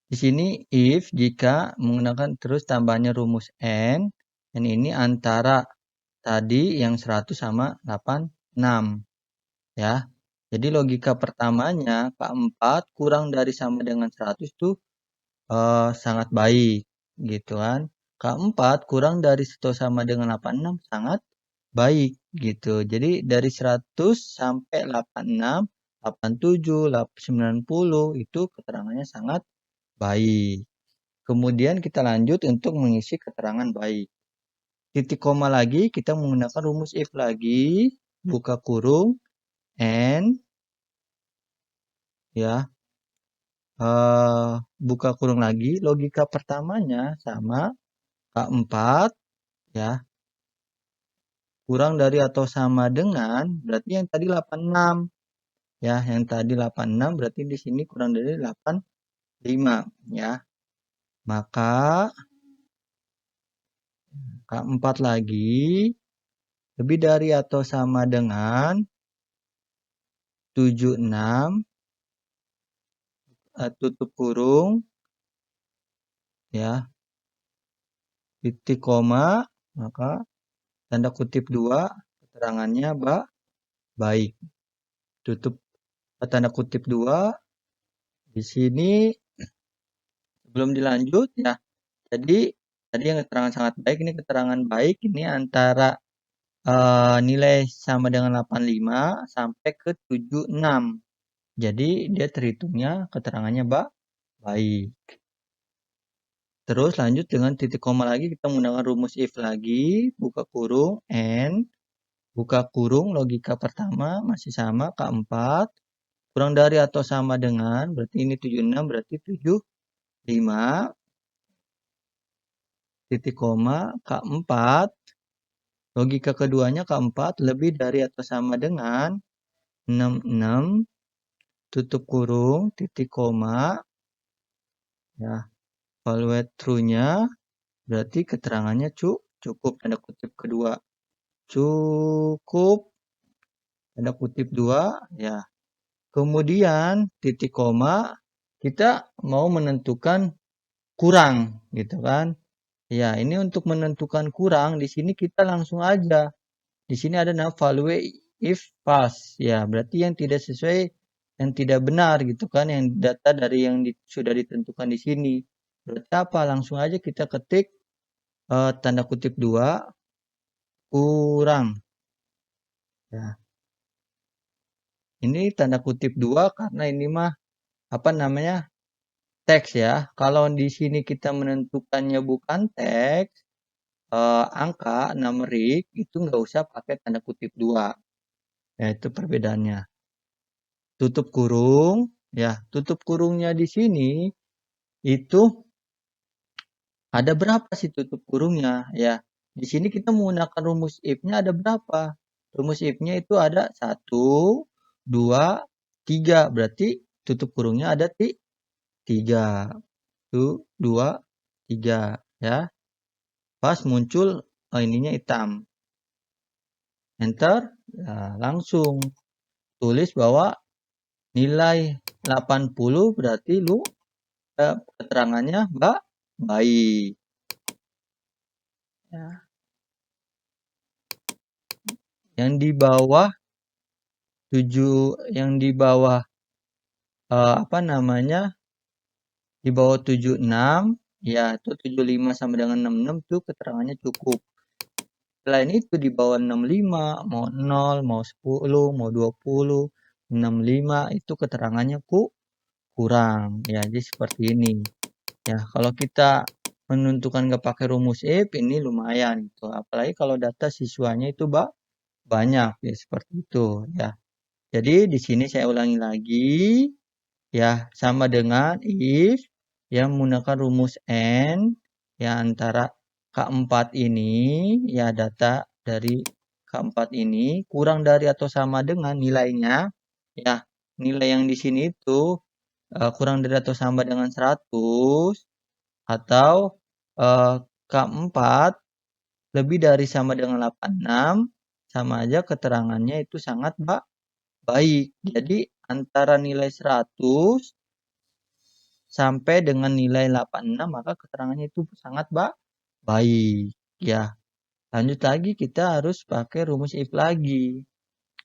Di sini if jika menggunakan terus tambahnya rumus n ini antara tadi yang 100 sama 86 ya. Jadi logika pertamanya K4 kurang dari sama dengan 100 itu sangat baik gitu kan. K4 kurang dari atau sama dengan 86 sangat baik gitu. Jadi dari 100 sampai 86, 87, 90 itu keterangannya sangat baik. Kemudian kita lanjut untuk mengisi keterangan baik. Titik koma lagi kita menggunakan rumus if lagi, buka kurung n ya. Buka kurung lagi, logika pertamanya sama K4 ya. Kurang dari atau sama dengan berarti yang tadi 86 ya, yang tadi 86 berarti di sini kurang dari 85 ya. Maka K4 lagi lebih dari atau sama dengan 76 tutup kurung ya, titik koma, maka tanda kutip 2 keterangannya baik. Tutup tanda kutip 2 di sini sebelum dilanjut ya. Jadi tadi yang keterangan sangat baik, ini keterangan baik ini antara nilai sama dengan 85 sampai ke 76. Jadi dia terhitungnya keterangannya baik. Terus lanjut dengan titik koma lagi, kita menggunakan rumus if lagi, buka kurung n, buka kurung logika pertama masih sama K4, kurang dari atau sama dengan, berarti ini 76 berarti 75, titik koma K4, logika keduanya K4 lebih dari atau sama dengan 66, tutup kurung, titik koma, ya, evaluate true-nya, berarti keterangannya cukup, tanda kutip kedua. Cukup, tanda kutip 2, ya. Kemudian, titik koma, kita mau menentukan kurang, gitu kan. Ya, ini untuk menentukan kurang, di sini kita langsung aja. Di sini ada nama value if false. Ya, berarti yang tidak sesuai, yang tidak benar gitu kan, yang data dari yang sudah ditentukan di sini. Berarti apa? Langsung aja kita ketik tanda kutip 2 kurang. Ya. Ini tanda kutip 2 karena ini mah apa namanya? Teks ya. Kalau di sini kita menentukannya bukan teks, angka, numerik, itu nggak usah pakai tanda kutip 2. Ya, itu perbedaannya. Tutup kurung, ya, tutup kurungnya di sini itu ada berapa sih tutup kurungnya? Ya, di sini kita menggunakan rumus if-nya ada berapa? Rumus if-nya itu ada 1, 2, 3. Berarti tutup kurungnya ada 3. 1, 2, 3 ya. Pas muncul ininya hitam. Enter, ya, langsung tulis bahwa nilai 80 berarti keterangannya baik. Ya. Yang di bawah 7, yang di bawah apa namanya? Di bawah 76, ya itu 75 sama dengan 66 itu keterangannya cukup. Selain itu di bawah 65, mau 0, mau 10, mau 20, 65 itu keterangannya kurang. Ya, jadi seperti ini. Ya, kalau kita menentukan nggak pakai rumus if ini lumayan gitu. Apalagi kalau data siswanya itu banyak ya seperti itu ya. Jadi di sini saya ulangi lagi ya, sama dengan if yang menggunakan rumus n ya antara K4 ini ya, data dari K4 ini kurang dari atau sama dengan nilainya ya, nilai yang di sini itu kurang dari atau sama dengan 100 atau K4 lebih dari sama dengan 86, sama aja keterangannya itu sangat baik. Jadi antara nilai 100 sampai dengan nilai 86 maka keterangannya itu sangat baik ya. Lanjut lagi kita harus pakai rumus if lagi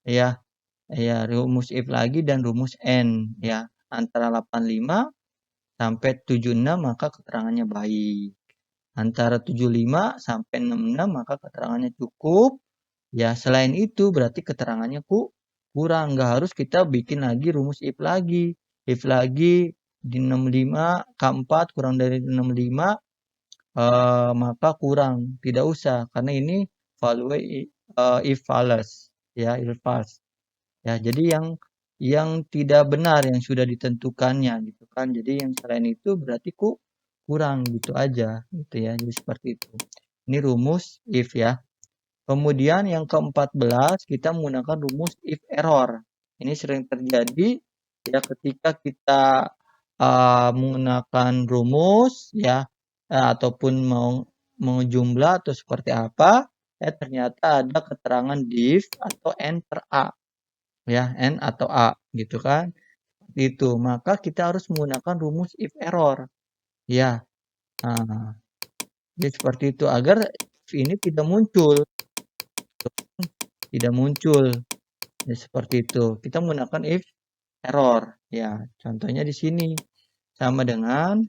ya. Ya, rumus if lagi dan rumus n ya. Antara 85 sampai 76 maka keterangannya baik. Antara 75 sampai 66 maka keterangannya cukup. Ya, selain itu berarti keterangannya kurang. Nggak harus kita bikin lagi rumus if lagi. If lagi di 65, K4 kurang dari 65, maka kurang. Tidak usah, karena ini value if false. Ya, if false. Ya, jadi yang tidak benar yang sudah ditentukannya gitu kan. Jadi yang selain itu berarti kurang gitu aja gitu ya. Jadi seperti itu. Ini rumus if ya. Kemudian yang ke-14 kita menggunakan rumus if error. Ini sering terjadi ya ketika kita menggunakan rumus ya ataupun mau jumlah atau seperti apa, ternyata ada keterangan div atau n per a ya, n atau a gitu kan. Itu maka kita harus menggunakan rumus if error ya. Nah, jadi seperti itu agar if ini tidak muncul ya, seperti itu. Kita menggunakan if error ya. Contohnya di sini sama dengan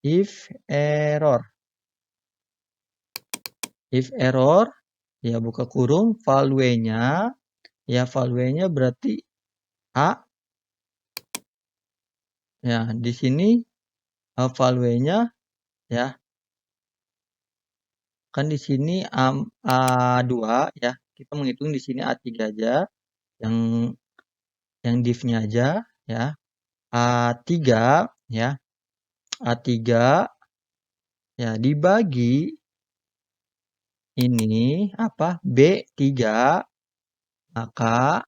if error ya, buka kurung value-nya ya, value-nya berarti a ya. Di sini value-nya ya, kan di sini A2 ya, kita menghitung di sini A3 aja, yang div-nya aja ya. A3 ya, A3 ya dibagi ini apa B3, maka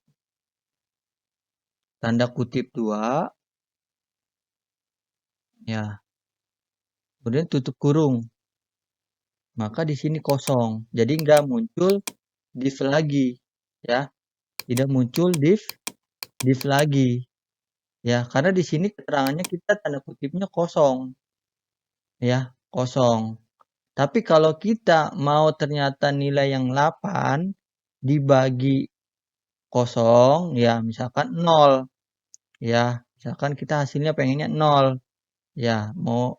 tanda kutip 2 ya, kemudian tutup kurung, maka di sini kosong, jadi nggak muncul div lagi ya, tidak muncul div lagi ya, karena di sini keterangannya kita tanda kutipnya kosong ya, kosong. Tapi kalau kita mau ternyata nilai yang 8 dibagi kosong ya, misalkan 0 ya, misalkan kita hasilnya pengennya 0 ya, mau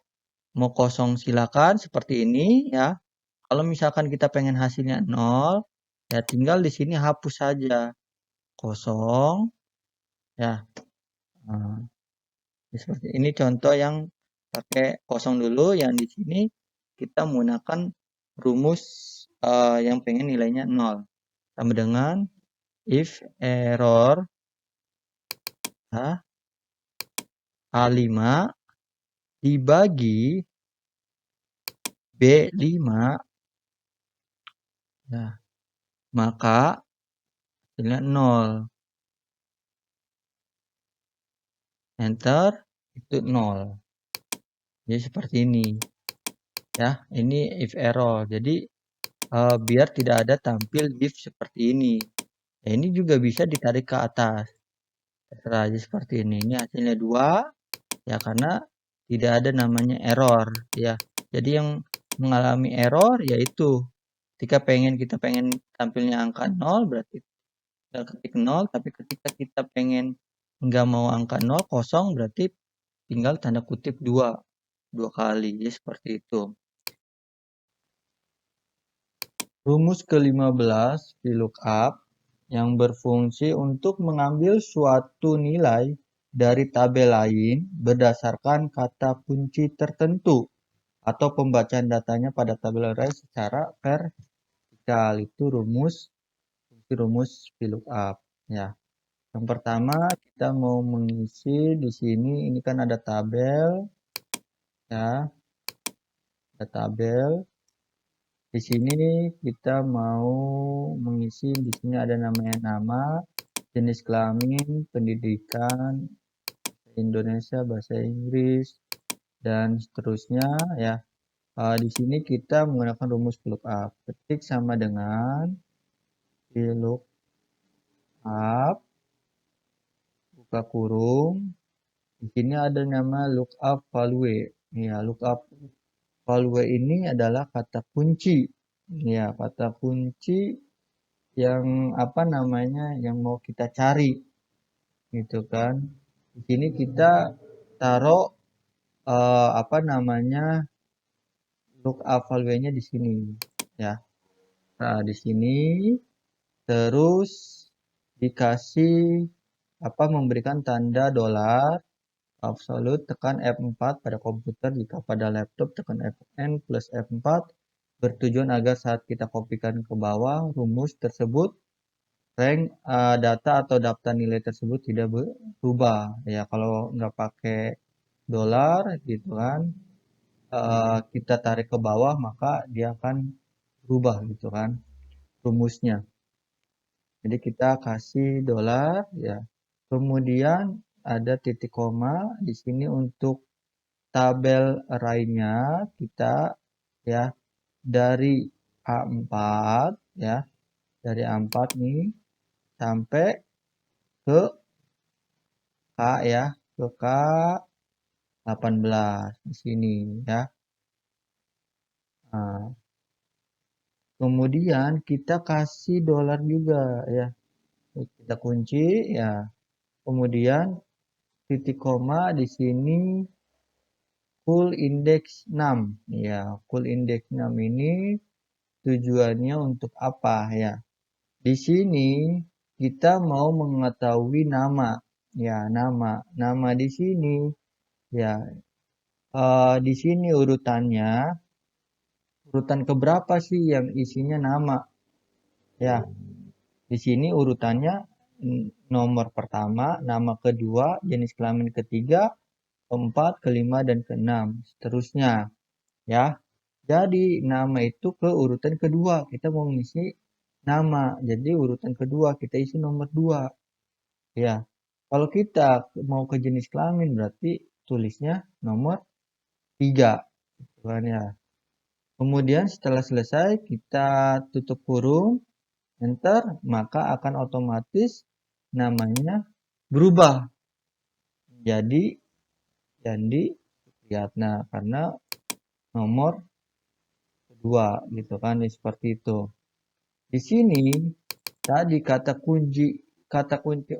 kosong silakan seperti ini ya. Kalau misalkan kita pengen hasilnya 0 ya, tinggal di sini hapus saja kosong ya. Nah, seperti ini contoh yang pakai kosong dulu, yang di sini kita menggunakan rumus yang pengen nilainya 0 sama dengan if error ya, A5 dibagi B5 ya, maka hasilnya 0. Enter, itu 0. Jadi seperti ini ya, ini if error. Jadi biar tidak ada tampil div seperti ini ya, ini juga bisa ditarik ke atas terserah aja seperti ini. Ini hasilnya 2 ya, karena tidak ada namanya error ya. Jadi yang mengalami error yaitu ketika kita pengen tampilnya angka 0 berarti tinggal ketik 0, tapi ketika kita pengen nggak mau angka 0 kosong berarti tinggal tanda kutip 2 kali. Jadi seperti itu. Rumus ke-15 VLOOKUP yang berfungsi untuk mengambil suatu nilai dari tabel lain berdasarkan kata kunci tertentu atau pembacaan datanya pada tabel array secara vertikal. gramatikal, itu rumus VLOOKUP ya. Yang pertama kita mau mengisi di sini, ini kan ada tabel ya, ada tabel. Di sini kita mau mengisi, di sini ada namanya nama, jenis kelamin, pendidikan, Indonesia, bahasa Inggris, dan seterusnya ya. Di sini kita menggunakan rumus VLOOKUP. Ketik sama dengan VLOOKUP, buka kurung. Di sini ada nama lookup value. Ya, lookup value ini adalah kata kunci. Ya, kata kunci yang apa namanya, yang mau kita cari, gitu kan. Di sini kita taruh apa namanya, lookup value-nya di sini, ya. Nah, di sini terus dikasih apa, memberikan tanda dolar absolut, tekan F4 pada komputer, jika pada laptop tekan Fn plus F4, bertujuan agar saat kita kopikan ke bawah rumus tersebut, rank data atau daftar nilai tersebut tidak berubah. Ya, kalau nggak pakai dolar gitu kan, kita tarik ke bawah maka dia akan berubah gitu kan rumusnya. Jadi kita kasih dolar ya. Kemudian ada titik koma di sini untuk tabel array-nya kita ya, dari A4 ya, dari A4 nih sampai ke K ya, ke K18 di sini ya. Nah, kemudian kita kasih dolar juga ya. Kita kunci ya. Kemudian titik koma di sini full index 6 ya. Full index 6 ini tujuannya untuk apa ya? Di sini kita mau mengetahui nama ya, nama di sini ya. Di sini urutannya, urutan keberapa sih yang isinya nama ya? Di sini urutannya nomor pertama, nama kedua, jenis kelamin ketiga, keempat, kelima, dan keenam, seterusnya ya. Jadi nama itu ke urutan kedua, kita mau mengisi nama, jadi urutan kedua kita isi nomor 2 ya. Kalau kita mau ke jenis kelamin berarti tulisnya nomor 3 kan ya. Kemudian setelah selesai kita tutup kurung, enter, maka akan otomatis namanya berubah jadi Priyatna karena nomor kedua gitu kan, seperti itu. Di sini tadi kata kunci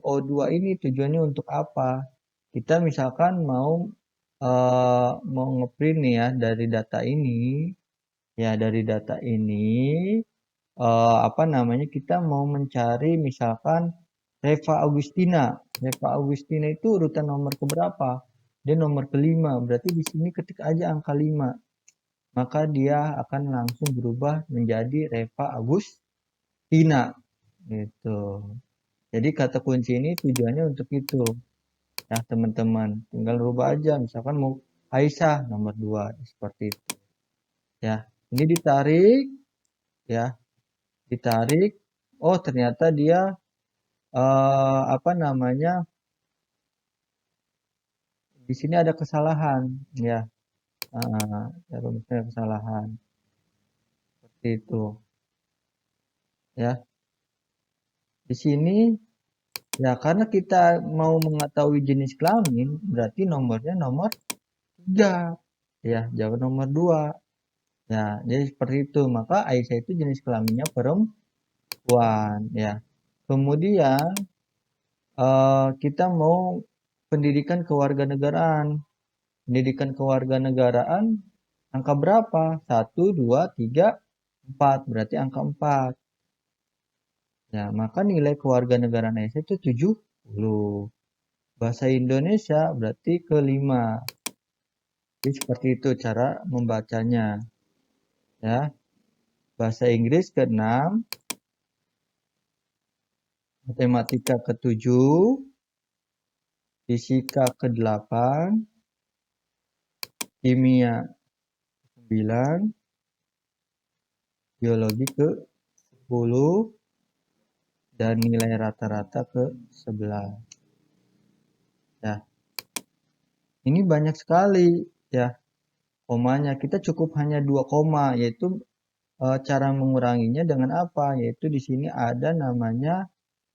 O2 ini tujuannya untuk apa? Kita misalkan mau ngeprint nih ya, dari data ini ya, dari data ini apa namanya, kita mau mencari misalkan Reva Agustina. Reva Agustina itu urutan nomor keberapa? Dia nomor kelima, berarti di sini ketik aja angka 5. Maka dia akan langsung berubah menjadi Reva Agustina gitu. Jadi kata kunci ini tujuannya untuk itu ya teman-teman. Tinggal rubah aja, misalkan mau Aisyah nomor 2 seperti itu ya. Ini ditarik ya, ditarik. Oh, ternyata dia apa namanya, di sini ada kesalahan ya. Ya, rumusnya ada kesalahan seperti itu ya. Di sini ya, karena kita mau mengetahui jenis kelamin berarti nomornya nomor 3 ya, jangan nomor 2 ya. Jadi seperti itu, maka Aisyah itu jenis kelaminnya perempuan ya. Kemudian kita mau pendidikan kewarganegaraan. Pendidikan kewarganegaraan angka berapa? 1, 2, 3, 4. Berarti angka 4. Ya, maka nilai kewarganegaraan Aisyah itu 70. Bahasa Indonesia berarti ke-5. Jadi seperti itu cara membacanya. Ya. bahasa Inggris ke-6, matematika ke-7, fisika ke-8, kimia ke-9, biologi ke-10, dan nilai rata-rata ke-11. Ya, ini banyak sekali ya komanya. Kita cukup hanya 2 koma, yaitu cara menguranginya dengan apa? Yaitu di sini ada namanya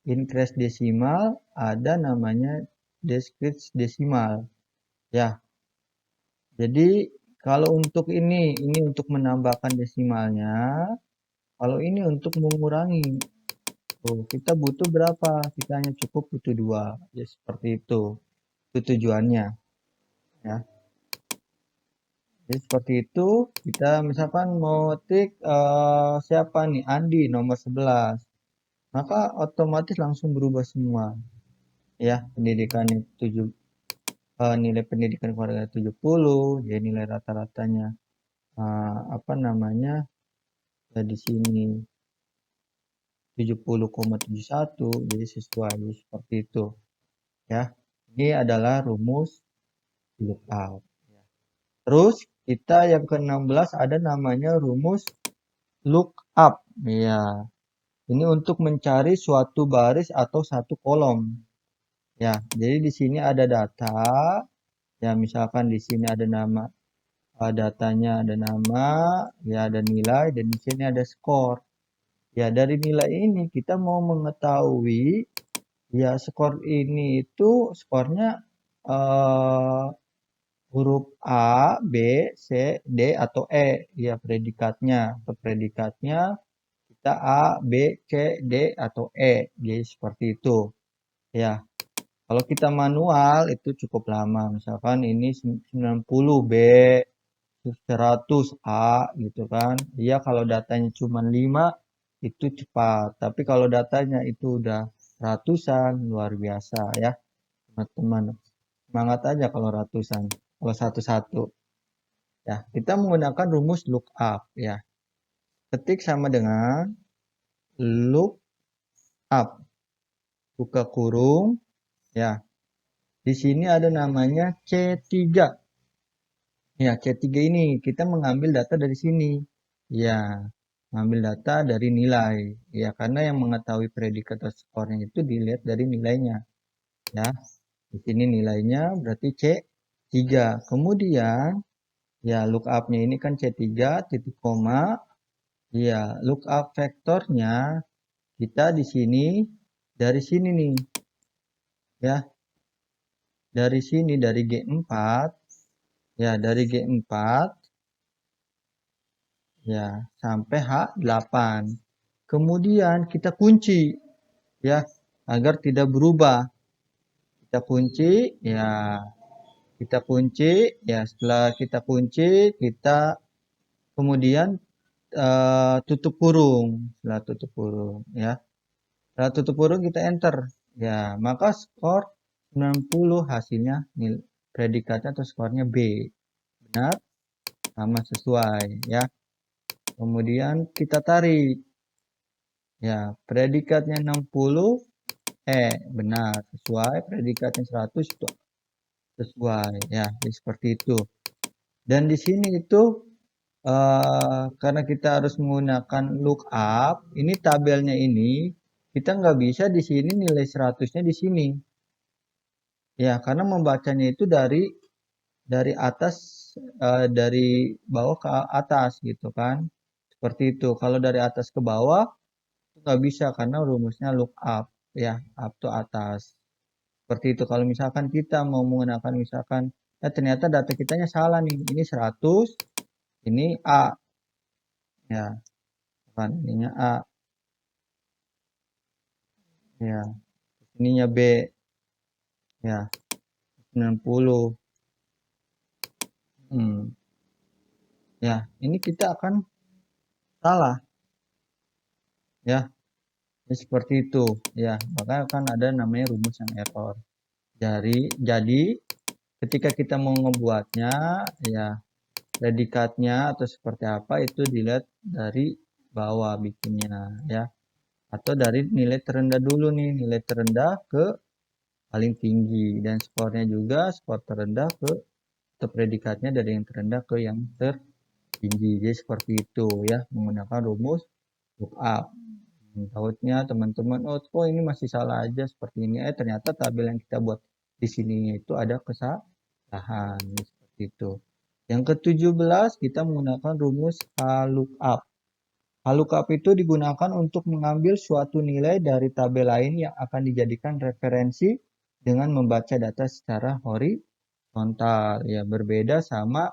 increase desimal, ada namanya decrease desimal. Ya. Jadi kalau untuk ini untuk menambahkan desimalnya. Kalau ini untuk mengurangi. Tuh, kita butuh berapa? Kita hanya cukup butuh 2. Ya seperti itu. Itu tujuannya. Ya. Jadi seperti itu. Kita misalkan mau tik siapa nih? Andi nomor 11. Maka otomatis langsung berubah semua. Ya, pendidikannya 7, nilai pendidikan keluarga 70, ya nilai rata-ratanya apa namanya? Ya di sini 70,71, jadi sesuai seperti itu. Ya. Ini adalah rumus lookup. Terus kita yang ke-16 ada namanya rumus lookup. Ya. Ini untuk mencari suatu baris atau satu kolom. Ya, jadi di sini ada data. Ya, misalkan di sini ada nama, datanya ada nama, ya ada nilai, dan di sini ada skor. Ya, dari nilai ini kita mau mengetahui ya skor ini itu skornya huruf A, B, C, D atau E. Ya, predikatnya. Untuk predikatnya kita A, B, C, D atau E. Jadi seperti itu. Ya. Kalau kita manual itu cukup lama. Misalkan ini 90 B, 100 A gitu kan. Iya kalau datanya cuma 5 itu cepat. Tapi kalau datanya itu udah ratusan luar biasa ya teman-teman. Semangat aja kalau ratusan. Kalau satu-satu. Ya, kita menggunakan rumus lookup ya. Ketik sama dengan lookup. Buka kurung ya. Di sini ada namanya C3. Ya, C3 ini kita mengambil data dari sini. Ya, mengambil data dari nilai. Ya, karena yang mengetahui predikat atau skornya itu dilihat dari nilainya. Ya, di sini nilainya berarti C3. Kemudian, ya lookupnya ini kan C3 titik koma. Ya, lookup vektornya kita di sini dari sini nih. Ya, dari sini dari G4. Ya, dari G4 ya sampai H8. Kemudian kita kunci ya agar tidak berubah. Kita kunci ya. Kita kunci ya setelah kita kunci kita kemudian tutup kurung. Setelah tutup kurung ya. Setelah tutup kurung kita enter. Ya, maka skor 90 hasilnya predikatnya atau skornya B. Benar? Sama sesuai ya. Kemudian kita tarik. Ya, predikatnya 60 benar sesuai, predikatnya 100 itu sesuai ya, jadi seperti itu. Dan di sini itu karena kita harus menggunakan lookup, ini tabelnya ini kita nggak bisa di sini nilai 100-nya di sini. Ya, karena membacanya itu dari atas dari bawah ke atas gitu kan. Seperti itu. Kalau dari atas ke bawah nggak bisa karena rumusnya lookup ya, up to atas. Seperti itu. Kalau misalkan kita mau menggunakan misalkan ternyata data kitanya salah nih. Ini 100, ini A. Ya, kan ininya A. Ya, ininya B. Ya, 90. Ya, ini kita akan salah. Ya, seperti itu. Ya, maka akan ada namanya rumus yang error. Jadi ketika kita mau ngebuatnya, ya predikatnya atau seperti apa itu dilihat dari bawah bikinnya ya. Atau dari nilai terendah dulu nih, nilai terendah ke paling tinggi, dan skornya juga skor terendah ke atau predikatnya dari yang terendah ke yang tertinggi. Jadi seperti itu ya, menggunakan rumus lookup. Takutnya teman-teman, oh kok ini masih salah aja seperti ini. Ternyata tabel yang kita buat di sini itu ada kesalahan. Seperti itu. Yang ke-17 kita menggunakan rumus lookup. Lookup itu digunakan untuk mengambil suatu nilai dari tabel lain yang akan dijadikan referensi dengan membaca data secara horizontal. Ya, berbeda sama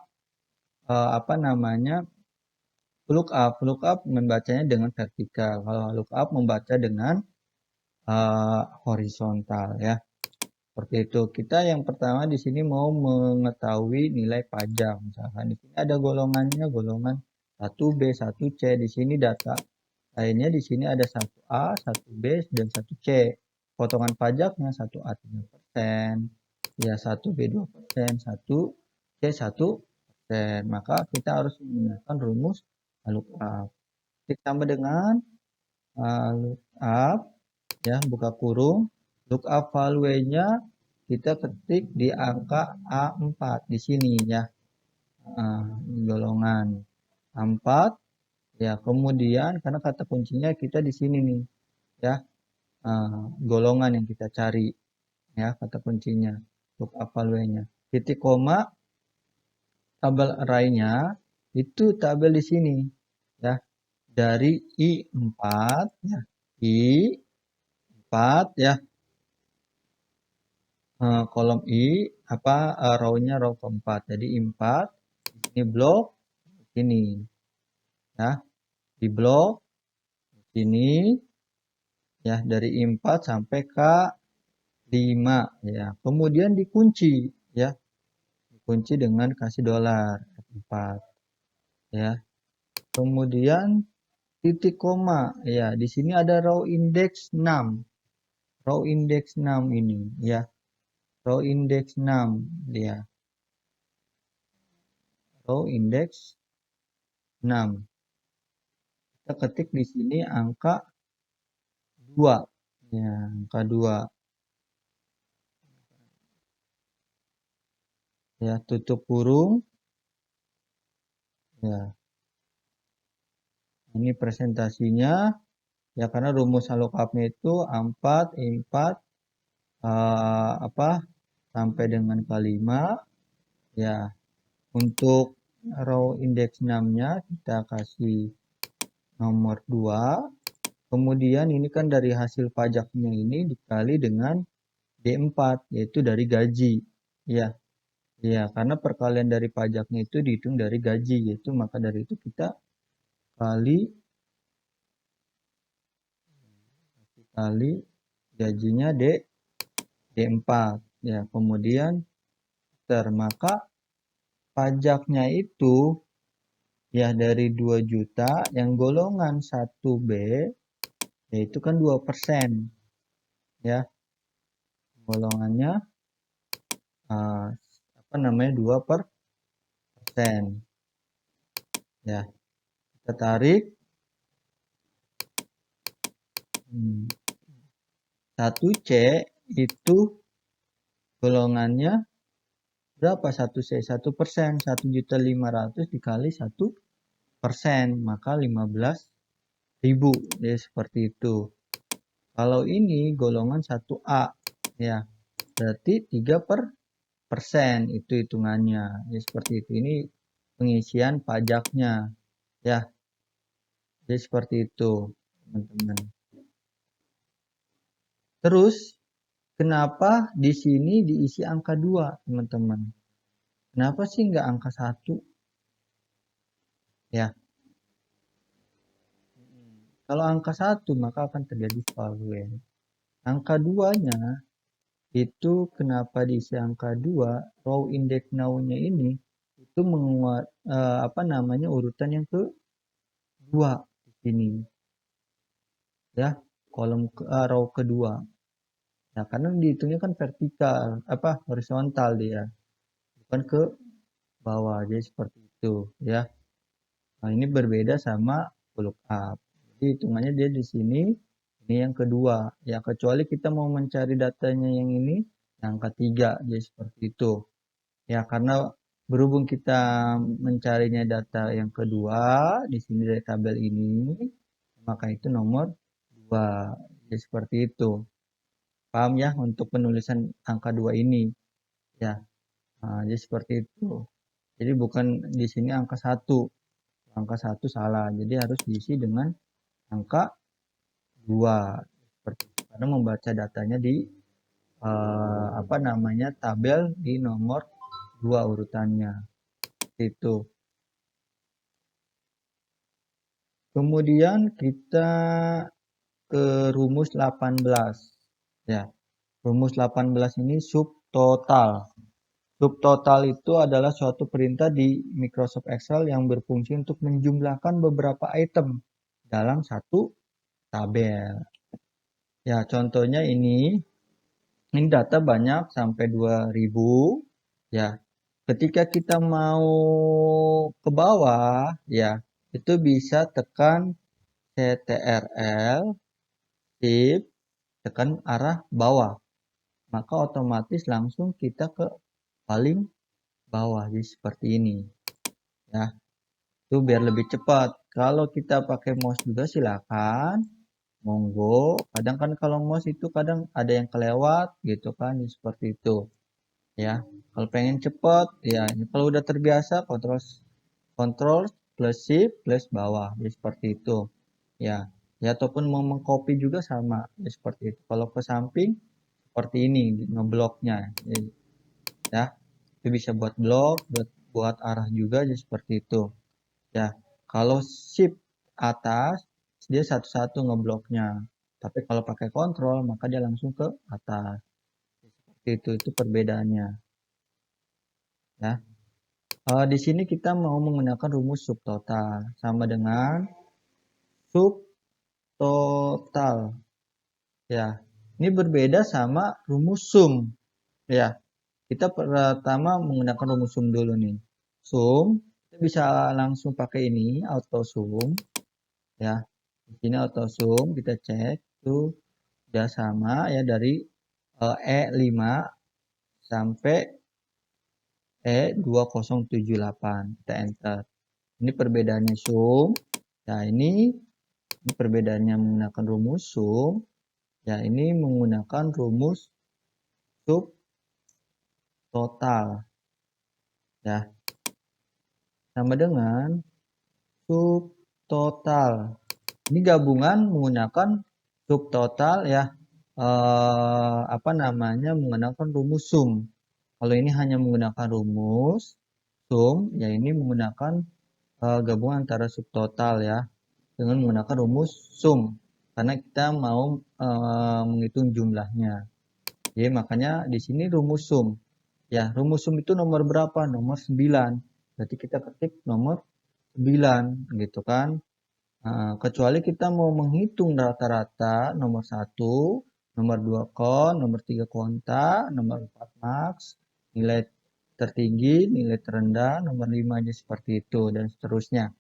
lookup. Lookup membacanya dengan vertikal. Kalau lookup membaca dengan horizontal ya. Seperti itu. Kita yang pertama di sini mau mengetahui nilai pajak. Misalkan di sini ada golongannya, golongan 1B, 1C. Di sini data lainnya di sini ada 1A, 1B, dan 1C. Potongan pajaknya 1A 3%, ya 1B 2%, 1C 1%. Maka kita harus menggunakan rumus lookup. Ditambah dengan lookup, ya buka kurung, lookup value-nya kita ketik di angka A4 di sini ya, golongan A4 ya. Kemudian karena kata kuncinya kita di sini nih ya, golongan yang kita cari ya, kata kuncinya lookup value-nya, titik koma, tabel array-nya itu tabel di sini ya, dari I4 ya, I4 ya, kolom row-nya row keempat. Jadi I4 ini blok ini ya, di blok ini ya, dari I4 sampai K5 ya. Kemudian dikunci ya. Dikunci dengan kasih dolar F4 ya. Kemudian titik koma ya. Di sini ada row index 6. Row index 6 ini ya. Row index 6 ya. Row index 6. Kita ketik di sini angka 2 ya, angka 2 ya, tutup kurung ya. Ini presentasinya ya, karena rumus lookup-nya itu A4 I4 sampai dengan K5 ya. Untuk row index 6-nya kita kasih nomor 2. Kemudian ini kan dari hasil pajaknya ini dikali dengan D4, yaitu dari gaji ya. Ya, karena perkalian dari pajaknya itu dihitung dari gaji, yaitu maka dari itu kita kali gajinya D4 ya. Kemudian maka pajaknya itu ya dari 2 juta yang golongan 1B yaitu kan 2% ya. Golongannya 2% ya. Kita tarik 1C itu golongannya berapa? 1C 1%, 1.500.000 dikali 1%, maka 15.000 ya, seperti itu. Kalau ini golongan 1A ya, berarti 3% itu hitungannya ya, seperti itu. Ini pengisian pajaknya ya. Jadi seperti itu teman-teman. Terus kenapa di sini diisi angka 2 teman-teman? Kenapa sih nggak angka 1 ya? Kalau angka 1 maka akan terjadi value. Angka 2-nya itu kenapa diisi angka 2? Row index now-nya ini itu menguat urutan yang kedua di sini. Ya, kolom row kedua. Nah, karena dihitungnya kan vertikal, horizontal dia. Bukan ke bawah, jadi seperti itu ya. Nah, ini berbeda sama lookup. Jadi hitungannya dia di sini, ini yang kedua. Ya, kecuali kita mau mencari datanya yang ini, yang ketiga, jadi seperti itu. Ya, karena berhubung kita mencarinya data yang kedua, di sini dari tabel ini, maka itu nomor 2. Jadi seperti itu. Paham ya untuk penulisan angka 2 ini? Ya, nah, jadi seperti itu. Jadi bukan di sini angka 1. Angka 1 salah. Jadi harus diisi dengan angka 2. Seperti itu. Karena membaca datanya di apa namanya tabel di nomor 2 urutannya. Itu. Kemudian kita ke rumus 18. Ya, rumus 18 ini subtotal. Subtotal itu adalah suatu perintah di Microsoft Excel yang berfungsi untuk menjumlahkan beberapa item dalam satu tabel. Ya, contohnya ini data banyak sampai 2000. Ya, ketika kita mau ke bawah, ya, itu bisa tekan CTRL, Shift, tekan arah bawah. Maka otomatis langsung kita ke paling bawah, jadi seperti ini. Ya, itu biar lebih cepat. Kalau kita pakai mouse juga silakan, monggo. Kadang kan kalau mouse itu kadang ada yang kelewat gitu kan, jadi seperti itu. Ya, kalau pengen cepat, ya kalau udah terbiasa kontrol plus shift plus bawah, jadi seperti itu. Ya, ya ataupun mau mengcopy juga sama, ya seperti itu. Kalau ke samping seperti ini ngebloknya, ya itu bisa buat blok, buat arah juga, jadi seperti itu. Ya, kalau shift atas dia satu-satu ngebloknya. Tapi kalau pakai kontrol maka dia langsung ke atas. Seperti itu perbedaannya. Ya. Di sini kita mau menggunakan rumus subtotal sama dengan subtotal. Ya. Ini berbeda sama rumus sum. Ya. Kita pertama menggunakan rumus sum dulu nih. Sum kita bisa langsung pakai ini auto sum. Ya. Di sini auto sum kita cek tuh udah sama ya dari E5 sampai E2078. Kita enter. Ini perbedaannya sum. Nah, ini perbedaannya menggunakan rumus sum. Ya, ini menggunakan rumus sub total. Ya, sama dengan sub total. Ini gabungan menggunakan sub total ya. Apa namanya menggunakan rumus sum. Kalau ini hanya menggunakan rumus sum, ya ini menggunakan gabungan antara subtotal ya dengan menggunakan rumus sum karena kita mau menghitung jumlahnya. Jadi makanya di sini rumus sum. Ya, rumus sum itu nomor berapa? Nomor 9. Berarti kita ketik nomor 9 gitu kan. Kecuali kita mau menghitung rata-rata nomor 1, nomor 2 kon, nomor 3 konta, nomor 4 max, nilai tertinggi, nilai terendah, nomor 5 aja seperti itu dan seterusnya.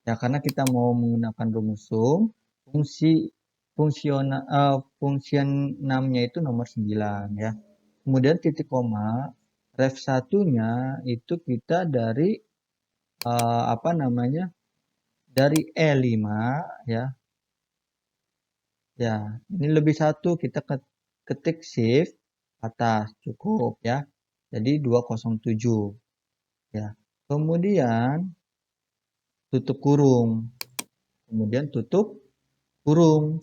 Ya karena kita mau menggunakan rumus sum, fungsi 6-nya itu nomor 9 ya. Kemudian titik koma, ref 1-nya itu kita dari apa namanya? Dari E5 ya. Ya, ini lebih 1 kita ketik shift atas cukup ya. Jadi 207 ya. Kemudian tutup kurung. Kemudian tutup kurung.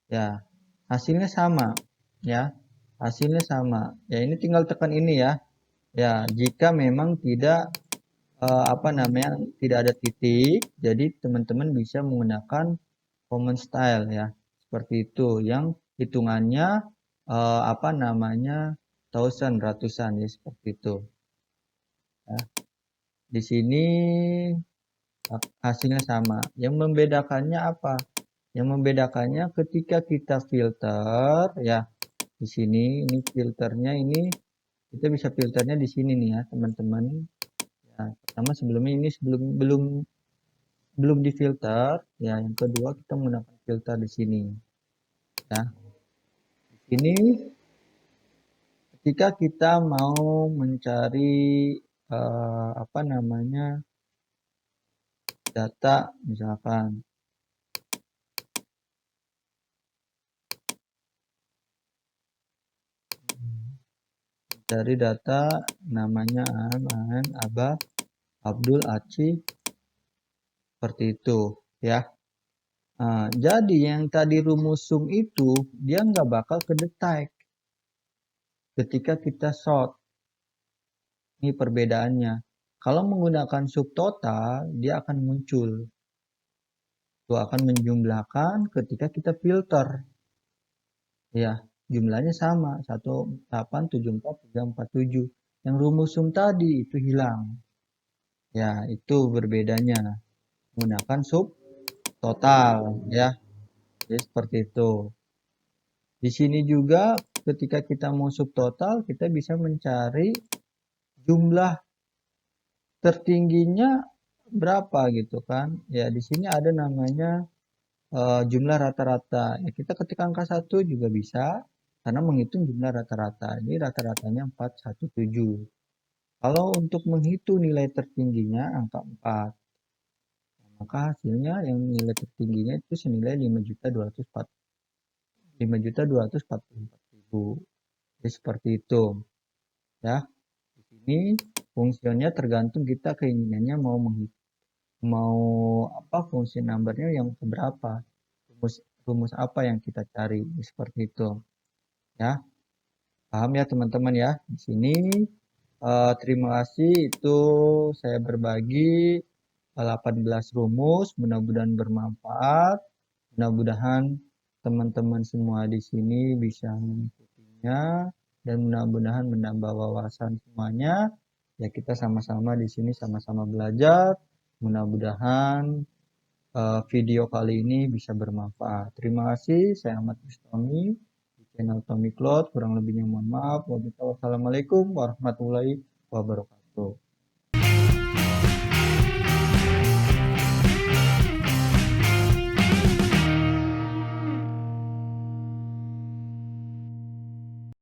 Ya, hasilnya sama ya. Hasilnya sama. Ya, ini tinggal tekan ini ya. Ya, jika memang tidak apa namanya tidak ada titik, jadi teman-teman bisa menggunakan common style ya. Seperti itu yang hitungannya apa namanya thousand ratusan ya seperti itu. Ya. Di sini hasilnya sama. Yang membedakannya apa? Yang membedakannya ketika kita filter ya di sini ini filternya ini kita bisa filternya di sini nih ya teman-teman. Ya, pertama sebelumnya ini belum belum difilter, ya yang kedua kita menggunakan filter di sini. Ya, di sini ketika kita mau mencari apa namanya data, misalkan dari data namanya Abah Abdul Aci seperti itu ya. Nah, jadi yang tadi rumus sum itu dia nggak bakal kedetek ketika kita sort. Ini perbedaannya. Kalau menggunakan subtotal dia akan muncul. Itu akan menjumlahkan ketika kita filter. Ya, jumlahnya sama 1874347. Yang rumus sum tadi itu hilang. Ya, itu berbedanya menggunakan sub total ya. Jadi seperti itu. Di sini juga ketika kita mau subtotal kita bisa mencari jumlah tertingginya berapa gitu kan. Ya, di sini ada namanya jumlah rata-rata. Ya, kita ketik angka 1 juga bisa karena menghitung jumlah rata-rata. Ini rata-ratanya 417. Kalau untuk menghitung nilai tertingginya angka 4, maka hasilnya yang nilai tertingginya itu senilai 5.244.000. Jadi seperti itu ya. Di sini fungsinya tergantung kita keinginannya mau apa fungsi numbernya yang seberapa. Rumus apa yang kita cari seperti itu ya. Paham ya teman-teman ya. Di sini terima kasih itu saya berbagi 18 rumus, mudah-mudahan bermanfaat. Mudah-mudahan teman-teman semua di sini bisa mengikutinya dan mudah-mudahan menambah wawasan semuanya. Ya kita sama-sama di sini sama-sama belajar. Mudah-mudahan video kali ini bisa bermanfaat. Terima kasih. Saya Ahmad Bustami di channel Tommy Cloud. Kurang lebihnya mohon maaf. Wassalamualaikum warahmatullahi wabarakatuh.